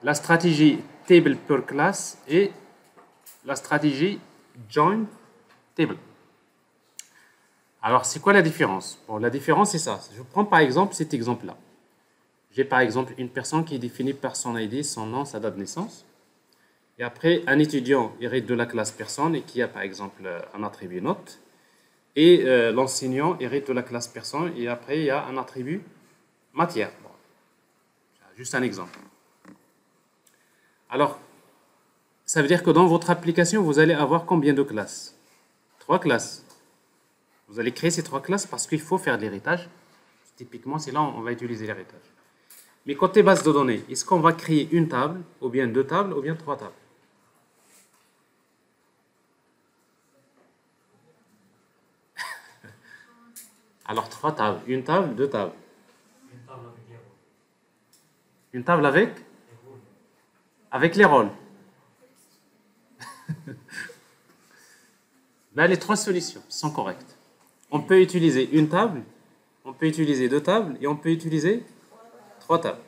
la stratégie table per class et la stratégie join table. Alors, c'est quoi la différence? Bon, la différence, c'est ça. Je prends par exemple cet exemple-là. J'ai par exemple une personne qui est définie par son ID, son nom, sa date de naissance. Et après, un étudiant hérite de la classe personne et qui a par exemple un attribut note. Et l'enseignant hérite de la classe personne et après, il y a un attribut matière. Bon. Juste un exemple. Alors, ça veut dire que dans votre application, vous allez avoir combien de classes? 3 classes. Vous allez créer ces 3 classes parce qu'il faut faire de l'héritage. Typiquement, c'est là où on va utiliser l'héritage. Mais côté base de données, est-ce qu'on va créer une table, ou bien 2 tables, ou bien 3 tables? Alors, 3 tables. Une table, 2 tables. Une table avec? Avec les rôles. Ben, les 3 solutions sont correctes. On peut utiliser une table, on peut utiliser 2 tables, et on peut utiliser 3 tables.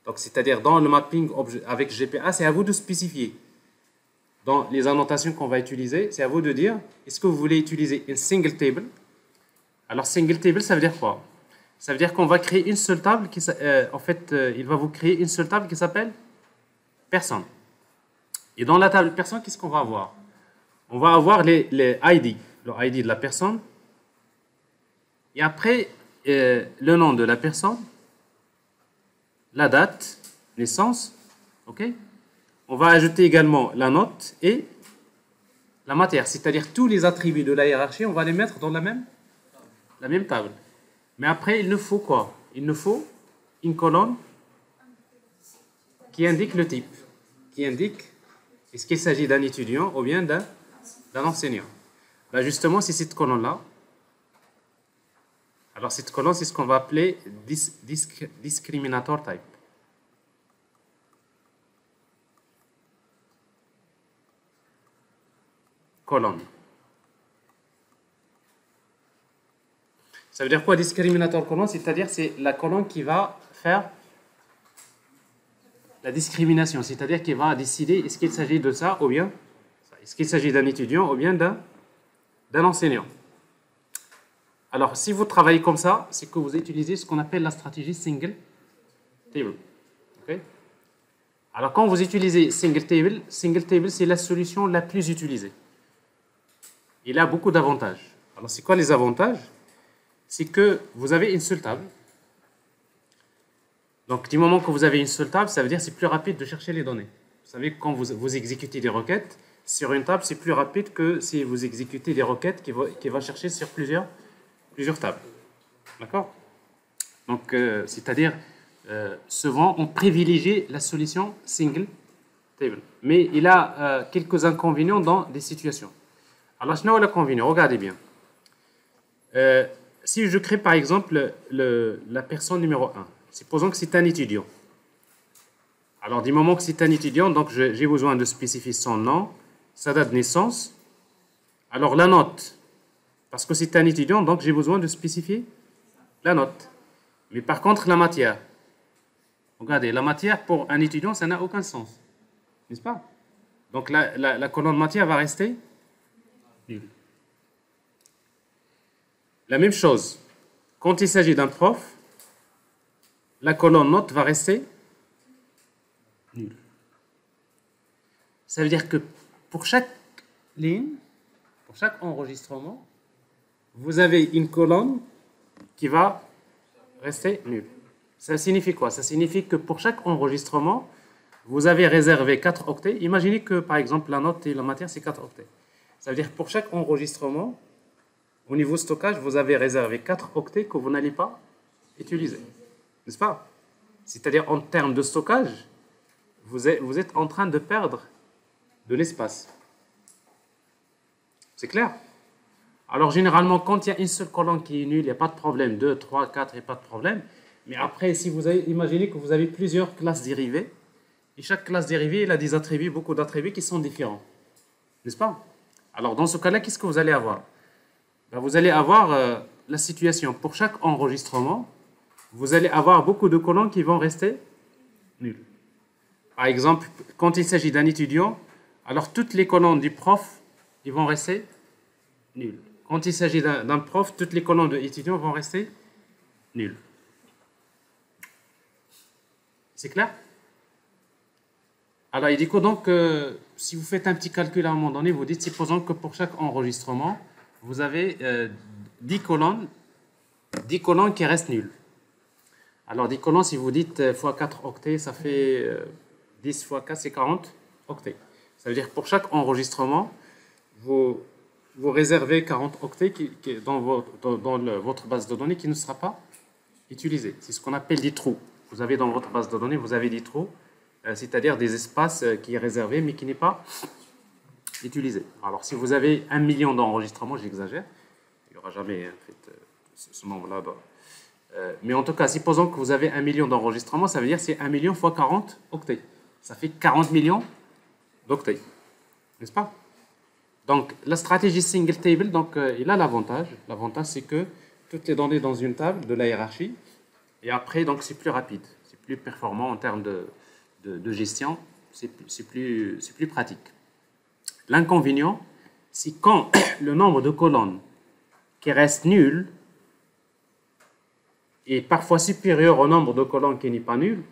Donc, c'est-à-dire dans le mapping avec GPA, c'est à vous de spécifier. Dans les annotations qu'on va utiliser, c'est à vous de dire, est-ce que vous voulez utiliser une single table? Alors, single table, ça veut dire quoi? Ça veut dire qu'on va créer une seule table qui, en fait, il va vous créer une seule table qui s'appelle personne. Et dans la table personne, qu'est-ce qu'on va avoir? On va avoir les ID. le ID de la personne. Et après, le nom de la personne, la date, naissance, ok? On va ajouter également la note et la matière, c'est-à-dire tous les attributs de la hiérarchie, on va les mettre dans la même table. Mais après, il nous faut quoi? Il nous faut une colonne qui indique le type, qui indique est-ce qu'il s'agit d'un étudiant ou bien d'un enseignant. Ben justement, c'est cette colonne-là. Alors, cette colonne, c'est ce qu'on va appeler discriminator type. Colonne. Ça veut dire quoi, discriminator colonne? C'est-à-dire c'est la colonne qui va faire la discrimination, c'est-à-dire qui va décider est-ce qu'il s'agit de ça ou bien est-ce qu'il s'agit d'un étudiant ou bien d'un enseignant. Alors, si vous travaillez comme ça, c'est que vous utilisez ce qu'on appelle la stratégie single table. Okay? Alors, quand vous utilisez single table, c'est la solution la plus utilisée. Il a beaucoup d'avantages. Alors, c'est quoi les avantages? C'est que vous avez une seule table. Donc, du moment que vous avez une seule table, ça veut dire que c'est plus rapide de chercher les données. Vous savez que quand vous exécutez des requêtes, sur une table, c'est plus rapide que si vous exécutez des requêtes qui va chercher sur plusieurs tables. D'accord? Donc, c'est-à-dire, souvent, on privilégie la solution single table. Mais il a quelques inconvénients dans des situations. Alors, je n'ai l'inconvénient. Regardez bien. Si je crée, par exemple, la personne numéro 1, supposons que c'est un étudiant. Alors, du moment que c'est un étudiant, donc j'ai besoin de spécifier son nom, sa date de naissance. Alors, la note, parce que c'est un étudiant, donc j'ai besoin de spécifier la note. Mais par contre, la matière, regardez, la matière pour un étudiant, ça n'a aucun sens. N'est-ce pas? Donc, la colonne matière va rester nulle. La même chose, quand il s'agit d'un prof, la colonne note va rester nulle. Ça veut dire que pour chaque ligne, pour chaque enregistrement, vous avez une colonne qui va rester nulle. Ça signifie quoi? Ça signifie que pour chaque enregistrement, vous avez réservé 4 octets. Imaginez que, par exemple, la note et la matière, c'est 4 octets. Ça veut dire que pour chaque enregistrement, au niveau stockage, vous avez réservé 4 octets que vous n'allez pas utiliser. N'est-ce pas? C'est-à-dire, en termes de stockage, vous êtes en train de perdre de l'espace. C'est clair? Alors, généralement, quand il y a une seule colonne qui est nulle, il n'y a pas de problème. 2, 3, 4, il n'y a pas de problème. Mais après, si vous avez, imaginez que vous avez plusieurs classes dérivées, et chaque classe dérivée, elle a des attributs, beaucoup d'attributs qui sont différents. N'est-ce pas? Alors, dans ce cas-là, qu'est-ce que vous allez avoir? Ben, vous allez avoir la situation. Pour chaque enregistrement, vous allez avoir beaucoup de colonnes qui vont rester nulles. Par exemple, quand il s'agit d'un étudiant, alors toutes les colonnes du prof, ils vont rester nulles. Quand il s'agit d'un prof, toutes les colonnes de étudiants vont rester nulles. C'est clair? Alors, il dit que donc, si vous faites un petit calcul à un moment donné, vous dites, supposons que pour chaque enregistrement, vous avez 10 colonnes qui restent nulles. Alors, 10 colonnes, si vous dites x 4 octets, ça fait 10 x 4, c'est 40 octets. Ça veut dire que pour chaque enregistrement, vous réservez 40 octets dans votre base de données qui ne sera pas utilisée. C'est ce qu'on appelle des trous. Vous avez dans votre base de données, vous avez des trous, c'est-à-dire des espaces qui est réservé mais qui n'est pas utilisé. Alors, si vous avez 1 million d'enregistrements, j'exagère, il n'y aura jamais en fait, ce nombre-là. Mais en tout cas, supposons que vous avez 1 million d'enregistrements, ça veut dire que c'est 1 million fois 40 octets. Ça fait 40 millions d'octets. N'est-ce pas? Donc, la stratégie single table, donc, il a l'avantage. L'avantage, c'est que toutes les données dans une table de la hiérarchie, et après, donc, c'est plus rapide, c'est plus performant en termes de gestion, c'est plus pratique. L'inconvénient, c'est quand le nombre de colonnes qui reste nul est parfois supérieur au nombre de colonnes qui n'est pas nul.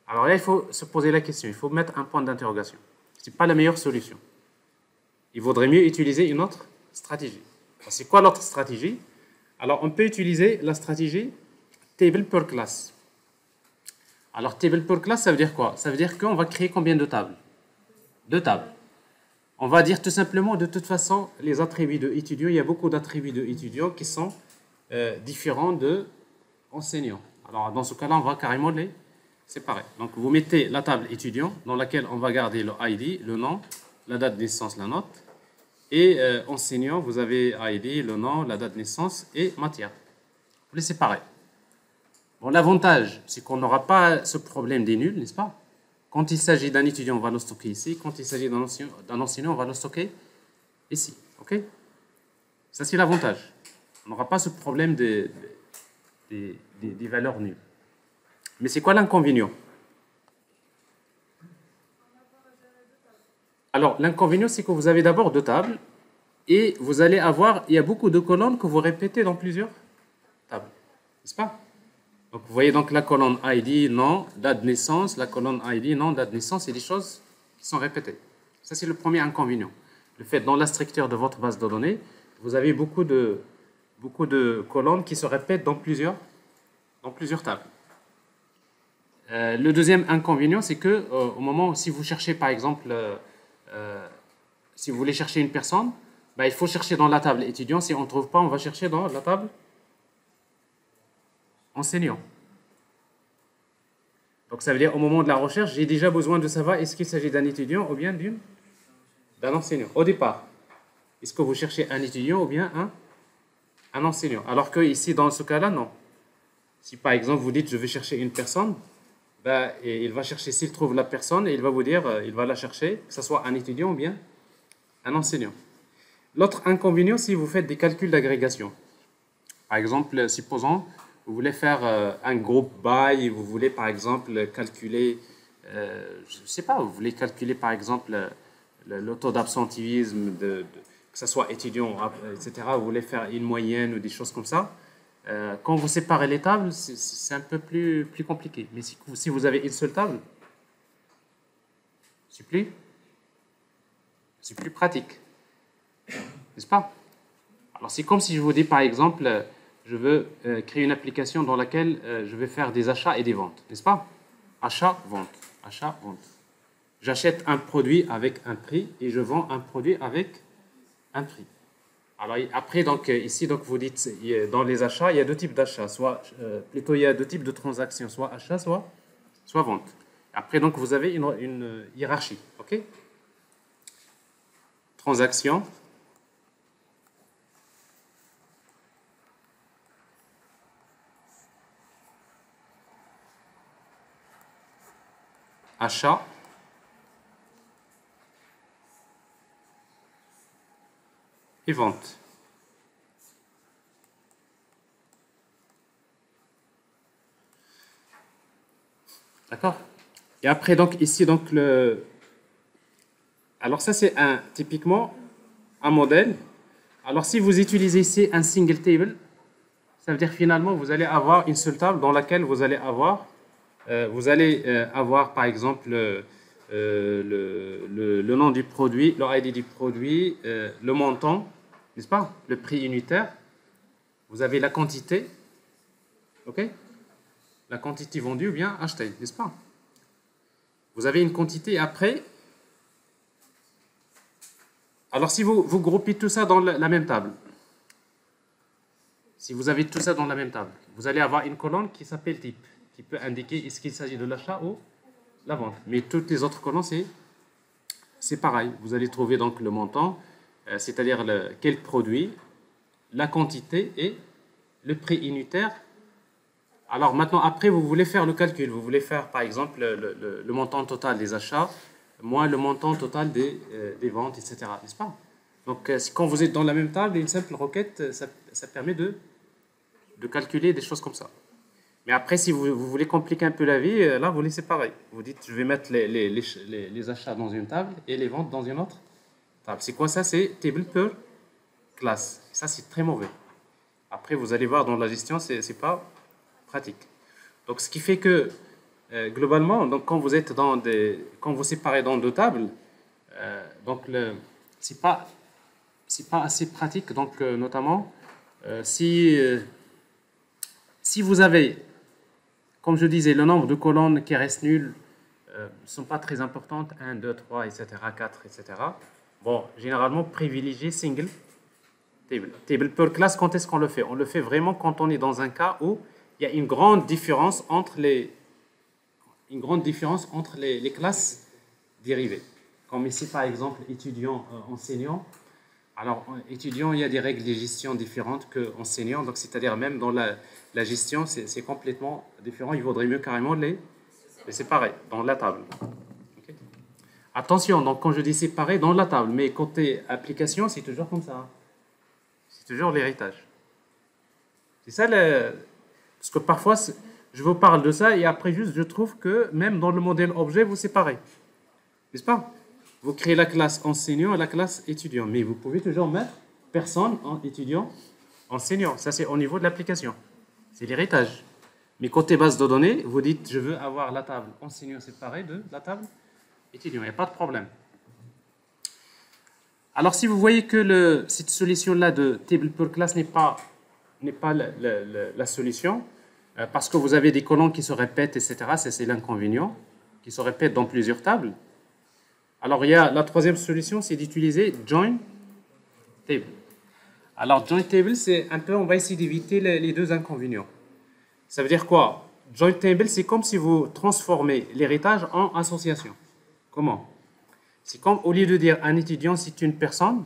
Alors là, il faut se poser la question, il faut mettre un point d'interrogation. Ce n'est pas la meilleure solution. Il vaudrait mieux utiliser une autre stratégie. C'est quoi l'autre stratégie? Alors, on peut utiliser la stratégie table per class. Alors, table per class, ça veut dire quoi? Ça veut dire qu'on va créer combien de tables? Deux tables. On va dire tout simplement, de toute façon, les attributs de étudiants, il y a beaucoup d'attributs de étudiants qui sont différents de enseignants. Alors, dans ce cas-là, on va carrément les séparer. Donc, vous mettez la table étudiant dans laquelle on va garder le ID, le nom, la date de naissance, la note. Et enseignant, vous avez ID, le nom, la date de naissance et matière. Vous les séparez. Bon, l'avantage, c'est qu'on n'aura pas ce problème des nuls, n'est-ce pas? Quand il s'agit d'un étudiant, on va le stocker ici. Quand il s'agit d'un enseignant, on va le stocker ici. OK? Ça, c'est l'avantage. On n'aura pas ce problème des valeurs nulles. Mais c'est quoi l'inconvénient? Alors, l'inconvénient, c'est que vous avez d'abord deux tables et vous allez avoir, il y a beaucoup de colonnes que vous répétez dans plusieurs tables. N'est-ce pas? Donc, vous voyez donc la colonne ID, nom, date de naissance, la colonne ID, nom, date de naissance, c'est des choses qui sont répétées. Ça, c'est le premier inconvénient. Le fait, dans l'instructeur de votre base de données, vous avez beaucoup de colonnes qui se répètent dans plusieurs tables. Le deuxième inconvénient, c'est que au moment où, si vous cherchez, par exemple, si vous voulez chercher une personne, ben, il faut chercher dans la table étudiant. Si on ne trouve pas, on va chercher dans la table enseignant. Donc, ça veut dire, au moment de la recherche, j'ai déjà besoin de savoir est-ce qu'il s'agit d'un étudiant ou bien d'un enseignant. Au départ, est-ce que vous cherchez un étudiant ou bien un enseignant? Alors que ici, dans ce cas-là, non. Si, par exemple, vous dites, je vais chercher une personne, ben, et il va chercher, s'il trouve la personne, et il va vous dire, il va la chercher, que ce soit un étudiant ou bien un enseignant. L'autre inconvénient, si vous faites des calculs d'agrégation. Par exemple, supposons, vous voulez faire un groupe by, vous voulez par exemple calculer, je ne sais pas, vous voulez calculer par exemple le taux d'absentéisme, que ce soit étudiant, etc. Vous voulez faire une moyenne ou des choses comme ça. Quand vous séparez les tables, c'est un peu plus compliqué. Mais si vous avez une seule table, c'est plus pratique. N'est-ce pas? Alors, c'est comme si je vous dis, par exemple, je veux créer une application dans laquelle je vais faire des achats et des ventes. N'est-ce pas? Achat, vente. Achat, vente. J'achète un produit avec un prix et je vends un produit avec un prix. Alors, après, donc, ici, donc, vous dites, dans les achats, il y a deux types d'achats. Plutôt, il y a deux types de transactions, soit achat, soit vente. Après, donc, vous avez une hiérarchie. OK? Transaction. Achat. Et vente. D'accord? Et après, donc, ici, donc, alors, ça, c'est typiquement un modèle. Alors, si vous utilisez ici un single table, ça veut dire finalement, vous allez avoir une seule table dans laquelle vous allez avoir, par exemple, le nom du produit, le ID du produit, le montant, n'est-ce pas? Le prix unitaire. Vous avez la quantité, ok? La quantité vendue ou bien achetée, n'est-ce pas? Vous avez une quantité après. Alors, si vous groupez tout ça dans la même table, si vous avez tout ça dans la même table, vous allez avoir une colonne qui s'appelle type, qui peut indiquer est-ce qu'il s'agit de l'achat ou la vente. Mais toutes les autres colonnes, c'est pareil. Vous allez trouver donc le montant, c'est-à-dire quel produit, la quantité et le prix unitaire. Alors maintenant, après, vous voulez faire le calcul. Vous voulez faire, par exemple, le montant total des achats, moins le montant total des ventes, etc. N'est-ce pas? Donc, quand vous êtes dans la même table, une simple requête, ça permet de calculer des choses comme ça. Mais après, si vous voulez compliquer un peu la vie, là, vous laissez pareil. Vous dites, je vais mettre les achats dans une table et les ventes dans une autre table. C'est quoi ça? C'est table per class. Ça, c'est très mauvais. Après, vous allez voir dans la gestion, c'est pas pratique. Donc, ce qui fait que, globalement, donc, quand vous séparez dans deux tables, donc, c'est pas c'est pas assez pratique. Donc, notamment, si vous avez, comme je disais, le nombre de colonnes qui restent nulles ne sont pas très importantes, 1, 2, 3, etc., 4, etc. Bon, généralement, privilégiez single table. Table per class, quand est-ce qu'on le fait? On le fait vraiment quand on est dans un cas où il y a une grande différence entre les classes dérivées. Comme ici, par exemple, étudiant, enseignant. Alors, étudiant, il y a des règles de gestion différentes qu'enseignant. Donc, c'est-à-dire même dans la gestion, c'est complètement différent. Il vaudrait mieux carrément les séparer dans la table. Okay. Attention, donc quand je dis séparer dans la table, mais côté application, c'est toujours comme ça. C'est toujours l'héritage. C'est ça parce que parfois, je vous parle de ça et après juste, je trouve que même dans le modèle objet, vous séparez. N'est-ce pas? Vous créez la classe enseignant et la classe étudiant. Mais vous pouvez toujours mettre personne en étudiant, enseignant. Ça, c'est au niveau de l'application. C'est l'héritage. Mais côté base de données, vous dites, je veux avoir la table enseignant séparée de la table étudiant. Il n'y a pas de problème. Alors, si vous voyez que cette solution-là de table per class n'est pas la solution, parce que vous avez des colonnes qui se répètent, etc., c'est l'inconvénient, qui se répètent dans plusieurs tables. Alors, il y a la troisième solution, c'est d'utiliser join table. Alors, join table, c'est un peu, on va essayer d'éviter les deux inconvénients. Ça veut dire quoi? Join table, c'est comme si vous transformez l'héritage en association. Comment? C'est comme, au lieu de dire un étudiant, c'est une personne,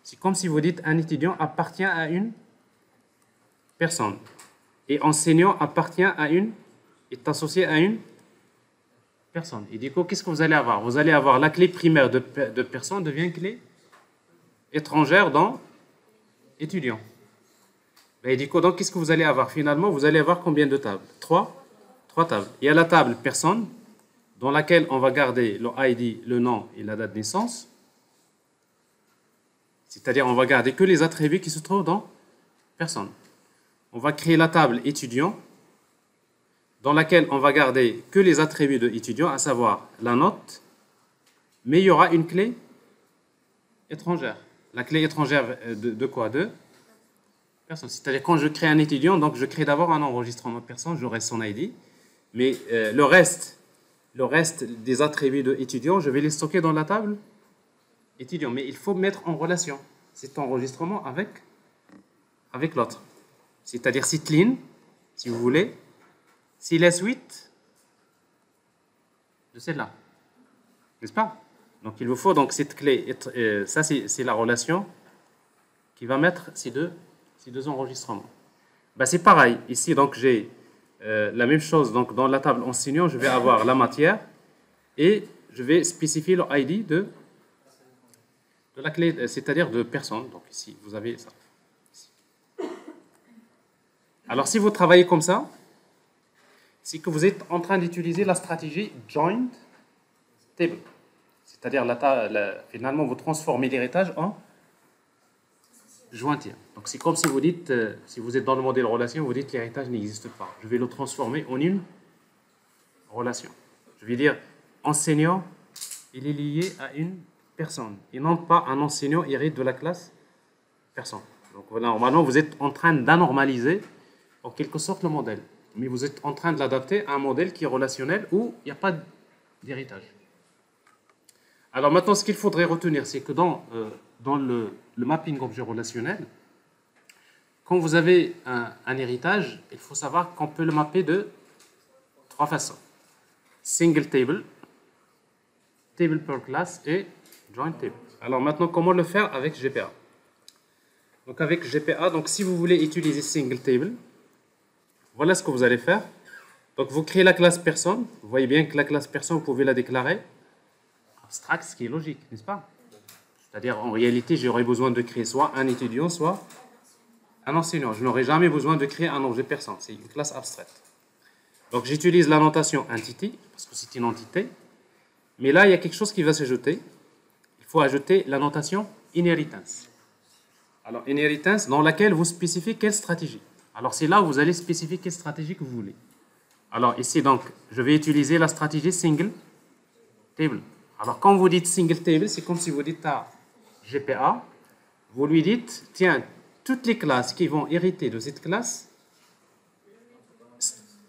c'est comme si vous dites un étudiant appartient à une personne. Et enseignant appartient est associé à une personne. Et du coup, qu'est-ce que vous allez avoir? Vous allez avoir la clé primaire de personne devient clé étrangère dans étudiant. Et du coup, donc, qu'est-ce que vous allez avoir? Finalement, vous allez avoir combien de tables? Trois tables. Il y a la table personne, dans laquelle on va garder le ID, le nom et la date de naissance. C'est-à-dire, on va garder que les attributs qui se trouvent dans personne. On va créer la table étudiant, dans laquelle on va garder que les attributs de étudiant, à savoir la note, mais il y aura une clé étrangère. La clé étrangère de quoi? De personne. C'est-à-dire, quand je crée un étudiant, donc je crée d'abord un enregistrement de personne, j'aurai son ID, mais le reste des attributs de étudiant, je vais les stocker dans la table étudiant. Mais il faut mettre en relation cet enregistrement avec l'autre. C'est-à-dire Citlin, si vous voulez, s'il est suite de celle-là. N'est-ce pas? Donc il vous faut donc cette clé, ça c'est la relation qui va mettre ces deux enregistrements. Ben, c'est pareil, ici donc j'ai la même chose, donc dans la table enseignant, je vais avoir la matière et je vais spécifier le ID de la clé, c'est-à-dire de personne. Donc ici, vous avez ça. Alors, si vous travaillez comme ça, c'est que vous êtes en train d'utiliser la stratégie joint table. C'est-à-dire, finalement, vous transformez l'héritage en jointir. Donc, c'est comme si vous dites, si vous êtes dans le modèle relation, vous dites l'héritage n'existe pas. Je vais le transformer en une relation. Je vais dire, enseignant, il est lié à une personne. Et non pas un enseignant hérite de la classe personne. Donc, voilà, normalement, vous êtes en train d'anormaliser en quelque sorte le modèle. Mais vous êtes en train de l'adapter à un modèle qui est relationnel où il n'y a pas d'héritage. Alors maintenant, ce qu'il faudrait retenir, c'est que dans le mapping objet relationnel, quand vous avez un héritage, il faut savoir qu'on peut le mapper de trois façons. Single table, table per class et joint table. Alors maintenant, comment le faire avec GPA? Donc avec GPA, donc si vous voulez utiliser single table, voilà ce que vous allez faire. Donc vous créez la classe personne. Vous voyez bien que la classe personne, vous pouvez la déclarer abstract, ce qui est logique, n'est-ce pas? C'est-à-dire, en réalité, j'aurais besoin de créer soit un étudiant, soit un enseignant. Je n'aurai jamais besoin de créer un objet personne. C'est une classe abstraite. Donc j'utilise la notation entity, parce que c'est une entité. Mais là, il y a quelque chose qui va s'ajouter. Il faut ajouter la notation inheritance. Alors, inheritance, dans laquelle vous spécifiez quelle stratégie. Alors, c'est là où vous allez spécifier quelle stratégie que vous voulez. Alors, ici, donc, je vais utiliser la stratégie single table. Alors, quand vous dites single table, c'est comme si vous dites à GPA, vous lui dites, tiens, toutes les classes qui vont hériter de cette classe,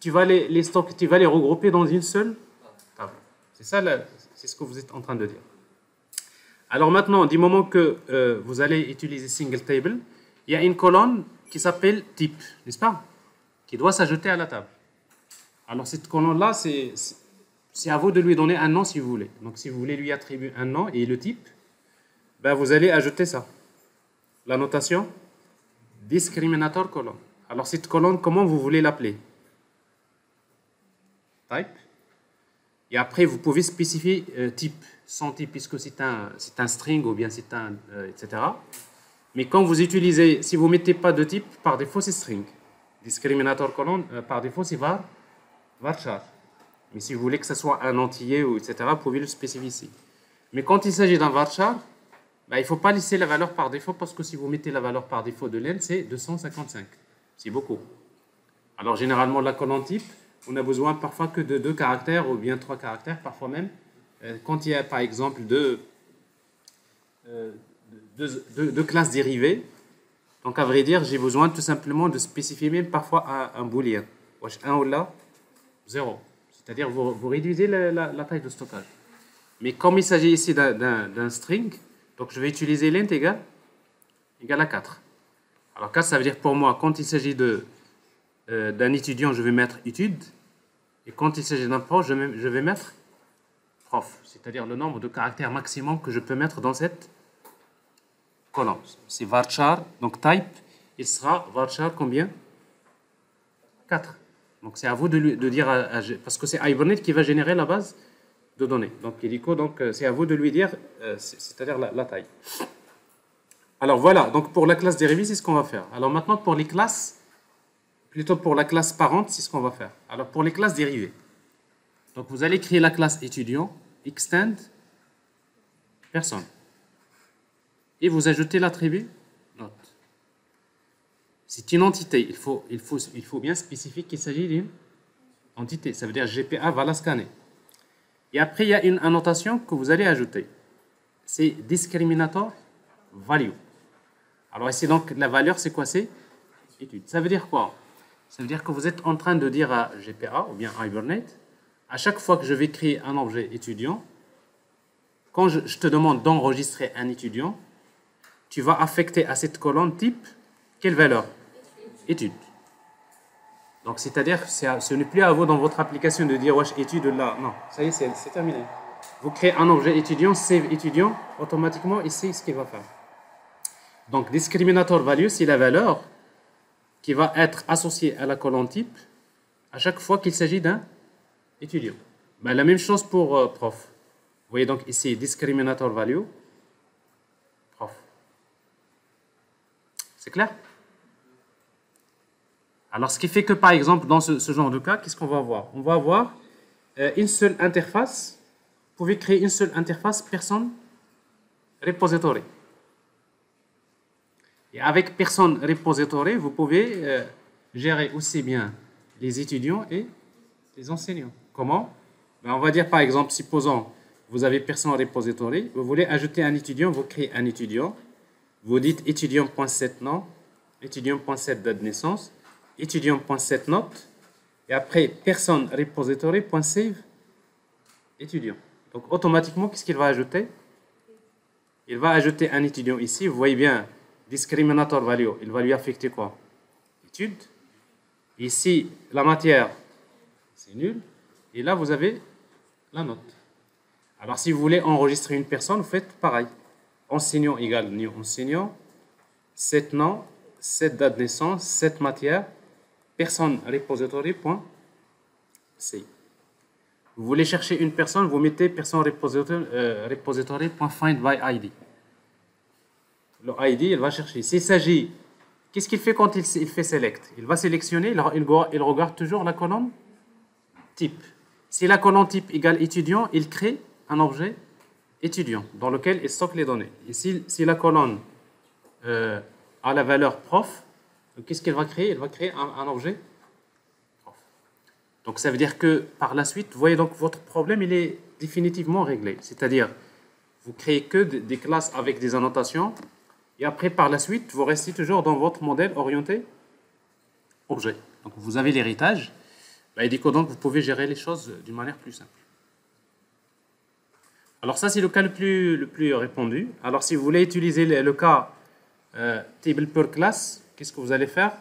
tu vas les stocker, tu vas les regrouper dans une seule table. C'est ça, c'est ce que vous êtes en train de dire. Alors maintenant, du moment que vous allez utiliser single table, il y a une colonne qui s'appelle type, n'est-ce pas? Qui doit s'ajouter à la table. Alors cette colonne-là, c'est à vous de lui donner un nom si vous voulez. Donc si vous voulez lui attribuer un nom et le type, ben, vous allez ajouter ça. La notation discriminator colonne. Alors cette colonne, comment vous voulez l'appeler? Type. Et après, vous pouvez spécifier type, sans type, puisque c'est un string ou bien c'est un, etc. Mais quand vous utilisez, si vous ne mettez pas de type, par défaut, c'est string. Discriminator colonne, par défaut, c'est varchar. Mais si vous voulez que ce soit un entier, ou etc., vous pouvez le spécifier ici. Mais quand il s'agit d'un varchar, ben, il ne faut pas laisser la valeur par défaut, parce que si vous mettez la valeur par défaut de len, c'est 255. C'est beaucoup. Alors, généralement, la colonne type, on a besoin parfois que de 2 caractères, ou bien 3 caractères, parfois même. Quand il y a, par exemple, deux classes dérivées, donc à vrai dire, j'ai besoin tout simplement de spécifier même parfois un booléen. 1 ou là, 0. C'est-à-dire vous réduisez la taille de stockage. Mais comme il s'agit ici d'un string, donc je vais utiliser lent égal à 4. Alors 4, ça veut dire pour moi, quand il s'agit d'un étudiant, je vais mettre étude. Et quand il s'agit d'un prof, je vais mettre prof. C'est-à-dire le nombre de caractères maximum que je peux mettre dans cette colonne. C'est varchar, donc type, il sera varchar combien? 4. Donc c'est à vous de dire, parce que c'est Hibernate qui va générer la base de données. Donc Helico, donc c'est à vous de lui dire, c'est-à-dire la taille. Alors voilà, donc pour la classe dérivée, c'est ce qu'on va faire. Alors maintenant pour les classes, plutôt pour la classe parente, c'est ce qu'on va faire. Alors pour les classes dérivées, donc vous allez créer la classe étudiant, extend, personne. Et vous ajoutez l'attribut note. C'est une entité. Il faut bien spécifier qu'il s'agit d'une entité. Ça veut dire GPA va la scanner. Et après, il y a une annotation que vous allez ajouter. C'est discriminator value. Alors ici, donc, la valeur, c'est quoi? C'est étude. Ça veut dire quoi? Ça veut dire que vous êtes en train de dire à GPA, ou bien Hibernate, à chaque fois que je vais créer un objet étudiant, quand je te demande d'enregistrer un étudiant, tu vas affecter à cette colonne type quelle valeur? Étude. Donc, c'est-à-dire, ce n'est plus à vous dans votre application de dire wesh étude là. Non, ça y est, c'est terminé. Vous créez un objet étudiant, save étudiant, automatiquement, ici, ce qu'il va faire. Donc, discriminator value, c'est la valeur qui va être associée à la colonne type à chaque fois qu'il s'agit d'un étudiant. Ben, la même chose pour prof. Vous voyez donc ici, discriminator value, prof. C'est clair? Alors, ce qui fait que, par exemple, dans ce genre de cas, qu'est-ce qu'on va avoir? On va avoir une seule interface. Vous pouvez créer une seule interface personne repository. Et avec personne repository, vous pouvez gérer aussi bien les étudiants et les enseignants. Comment? Ben, on va dire, par exemple, supposons vous avez personne repository, vous voulez ajouter un étudiant, vous créez un étudiant, vous dites étudiant.set nom, étudiant.set date de naissance, étudiant.set note, et après personne repository.save étudiant. Donc automatiquement, qu'est-ce qu'il va ajouter? Il va ajouter un étudiant ici. Vous voyez bien, discriminator value, il va lui affecter quoi? Étude. Ici, la matière, c'est nul. Et là, vous avez la note. Alors, si vous voulez enregistrer une personne, vous faites pareil. Enseignant égale new enseignant, set nom, set date de naissance, set matière, personne repository.c. Vous voulez chercher une personne, vous mettez personne repository.find by ID. Le ID, il va chercher. S'il s'agit, qu'est-ce qu'il fait quand il fait select? Il va sélectionner, il regarde toujours la colonne type. Si la colonne type égale étudiant, il crée un objet étudiant dans lequel il stocke les données. Et si la colonne a la valeur prof, qu'est-ce qu'il va créer? Il va créer un objet prof. Donc ça veut dire que par la suite, vous voyez donc votre problème, il est définitivement réglé. C'est-à-dire, vous créez que des classes avec des annotations. Et après, par la suite, vous restez toujours dans votre modèle orienté objet. Donc, vous avez l'héritage. Et du coup, donc, vous pouvez gérer les choses d'une manière plus simple. Alors, ça, c'est le cas le plus répandu. Alors, si vous voulez utiliser le cas table per class, qu'est-ce que vous allez faire?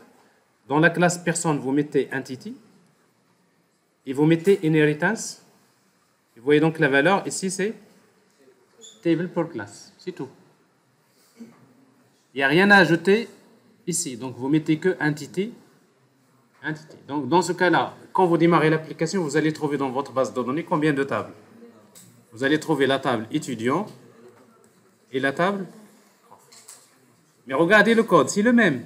Dans la classe personne, vous mettez entity et vous mettez inheritance. Vous voyez donc la valeur ici, c'est table per class. C'est tout. Il n'y a rien à ajouter ici. Donc, vous mettez que entity. Donc, dans ce cas-là, quand vous démarrez l'application, vous allez trouver dans votre base de données combien de tables? Vous allez trouver la table étudiant et la table. Mais regardez le code, c'est le même.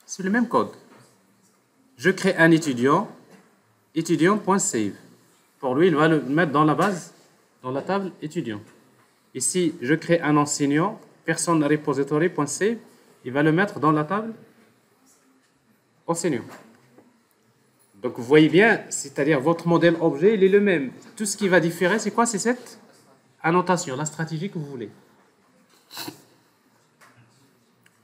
C'est le même code. Je crée un étudiant, étudiant.save. Pour lui, il va le mettre dans la base, dans la table étudiant. Ici, je crée un enseignant, personne repository.save, il va le mettre dans la table enseignant. Donc, vous voyez bien, c'est-à-dire votre modèle objet, il est le même. Tout ce qui va différer, c'est quoi? C'est cette annotation, la stratégie que vous voulez.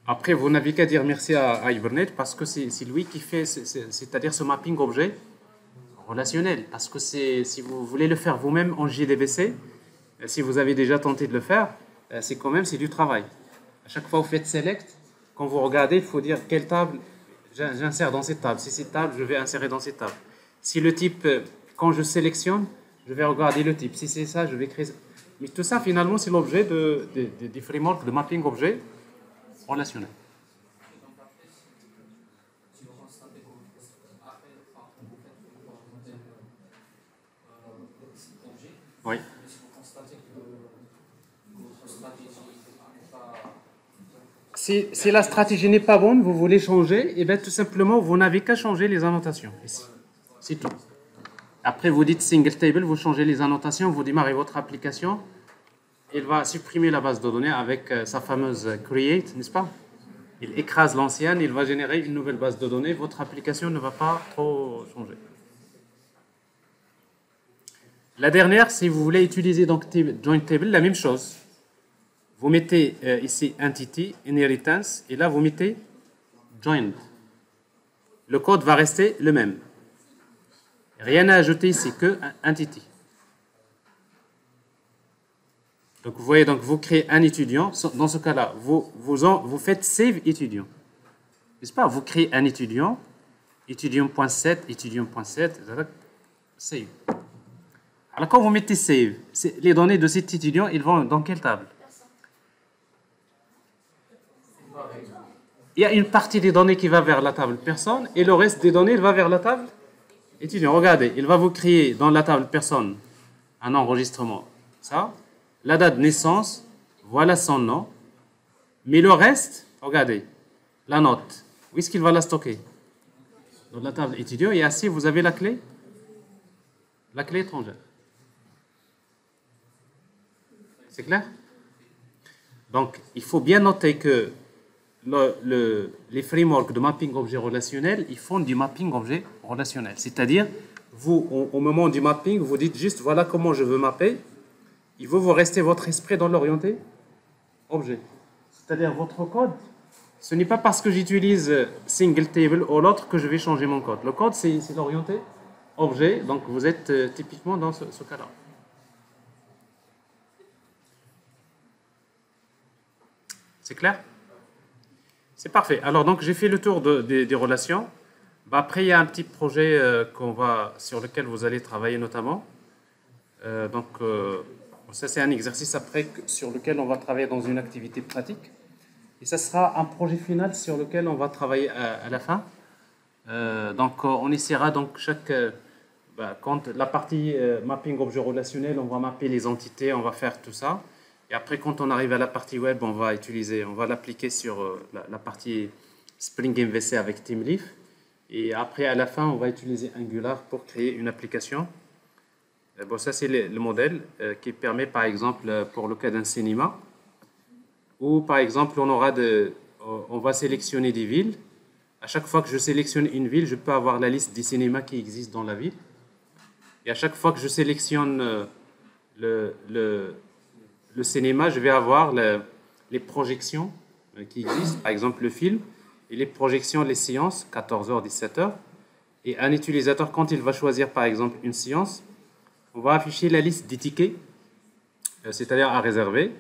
Après, vous n'avez qu'à dire merci à Hibernate parce que c'est lui qui fait, c'est-à-dire ce mapping objet relationnel. Parce que si vous voulez le faire vous-même en JDBC, si vous avez déjà tenté de le faire, c'est quand même du travail. À chaque fois, vous faites select. Quand vous regardez, il faut dire quelle table j'insère dans cette table. Si c'est cette table, je vais insérer dans cette table. Si le type, quand je sélectionne, je vais regarder le type. Si c'est ça, je vais créer. Mais tout ça, finalement, c'est l'objet des frameworks de mapping objet relationnel. Oui. Si la stratégie n'est pas bonne, vous voulez changer, et bien tout simplement, vous n'avez qu'à changer les annotations ici. C'est tout. Après, vous dites single table, vous changez les annotations, vous démarrez votre application. Il va supprimer la base de données avec sa fameuse create, n'est-ce pas? Il écrase l'ancienne, il va générer une nouvelle base de données. Votre application ne va pas trop changer. La dernière, si vous voulez utiliser donc join table, la même chose. Vous mettez ici entity, inheritance, et là vous mettez joined. Le code va rester le même. Rien à ajouter ici que entity. Donc vous voyez, donc vous créez un étudiant. Dans ce cas-là, vous faites save étudiant. N'est-ce pas? Vous créez un étudiant, étudiant.set, étudiant.set, save. Alors quand vous mettez save, les données de cet étudiant, ils vont dans quelle table? Il y a une partie des données qui va vers la table personne et le reste des données, il va vers la table étudiant. Regardez, il va vous créer dans la table personne un enregistrement. Ça, la date de naissance, voilà son nom. Mais le reste, regardez, la note, où est-ce qu'il va la stocker? Dans la table étudiant. Et ainsi, vous avez la clé étrangère. C'est clair? Donc, il faut bien noter que les frameworks de mapping objet relationnel, ils font du mapping objet relationnel. C'est-à-dire, vous, au moment du mapping, vous dites juste, voilà comment je veux mapper. Il faut vous rester votre esprit dans l'orienté objet. C'est-à-dire, votre code, ce n'est pas parce que j'utilise single table ou l'autre que je vais changer mon code. Le code, c'est l'orienté objet. Donc, vous êtes typiquement dans ce cas-là. C'est clair? C'est parfait. Alors, donc, j'ai fait le tour des relations. Après, il y a un petit projet sur lequel vous allez travailler notamment. Ça, c'est un exercice après sur lequel on va travailler dans une activité pratique. Et ça sera un projet final sur lequel on va travailler à la fin. On essaiera donc quand la partie mapping objet relationnel, on va mapper les entités, on va faire tout ça. Et après, quand on arrive à la partie web, on va l'appliquer sur la partie Spring MVC avec TeamLeaf. Et après, à la fin, on va utiliser Angular pour créer une application. Ça, c'est le modèle qui permet, par exemple, pour le cas d'un cinéma, où, par exemple, on va sélectionner des villes. À chaque fois que je sélectionne une ville, je peux avoir la liste des cinémas qui existent dans la ville. Et à chaque fois que je sélectionne le cinéma, je vais avoir les projections qui existent, par exemple le film, et les projections, les séances, 14h, 17h. Et un utilisateur, quand il va choisir par exemple une séance, on va afficher la liste des tickets, c'est-à-dire à réserver.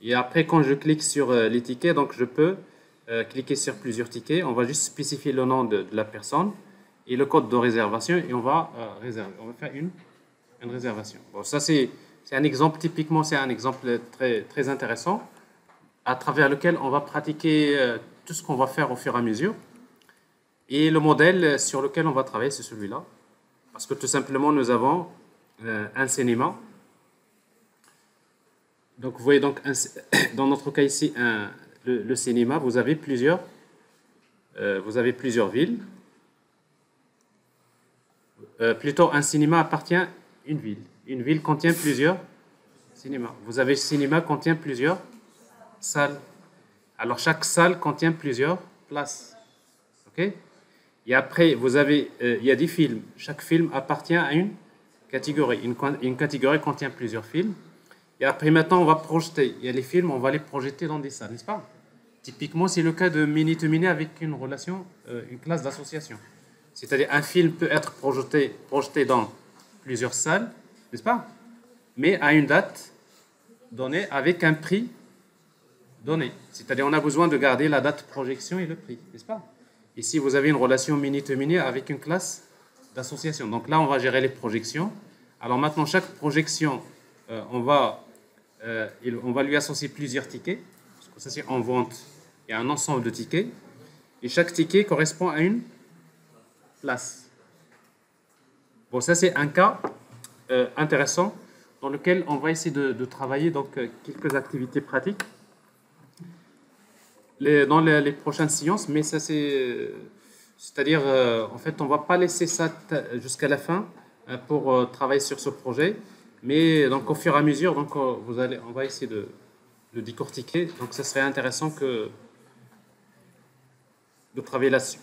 Et après, quand je clique sur les tickets, donc je peux cliquer sur plusieurs tickets. On va juste spécifier le nom de la personne et le code de réservation et on va réserver. On va faire une réservation. Bon, ça c'est un exemple, typiquement c'est un exemple très, très intéressant à travers lequel on va pratiquer tout ce qu'on va faire au fur et à mesure. Et le modèle sur lequel on va travailler, c'est celui-là. Parce que tout simplement, nous avons un cinéma. Donc, vous voyez, donc, dans notre cas ici, le cinéma, vous avez plusieurs villes. Plutôt, un cinéma appartient à une ville. Une ville contient plusieurs cinémas. Vous avez cinéma contient plusieurs salles. Alors, chaque salle contient plusieurs places. OK? Et après, il y a des films. Chaque film appartient à une catégorie. Une catégorie contient plusieurs films. Et après, maintenant, on va projeter. Il y a les films, on va les projeter dans des salles, n'est-ce pas? Typiquement, c'est le cas de Mini to Mini avec une relation, une classe d'association. C'est-à-dire, un film peut être projeté dans plusieurs salles, n'est-ce pas? Mais à une date donnée, avec un prix donné. C'est-à-dire, on a besoin de garder la date de projection et le prix, n'est-ce pas? Ici, vous avez une relation Mini to Mini avec une classe d'association. Donc là, on va gérer les projections. Alors maintenant, chaque projection, on va lui associer plusieurs tickets. Parce que ça, c'est en vente. Il y a un ensemble de tickets. Et chaque ticket correspond à une place. Bon, ça, c'est un cas intéressant dans lequel on va essayer de travailler donc, quelques activités pratiques dans les prochaines séances. Mais ça, c'est-à-dire, en fait, on ne va pas laisser ça jusqu'à la fin pour travailler sur ce projet. Mais donc, au fur et à mesure, donc, on va essayer de décortiquer. Donc, ce serait intéressant de travailler là-dessus.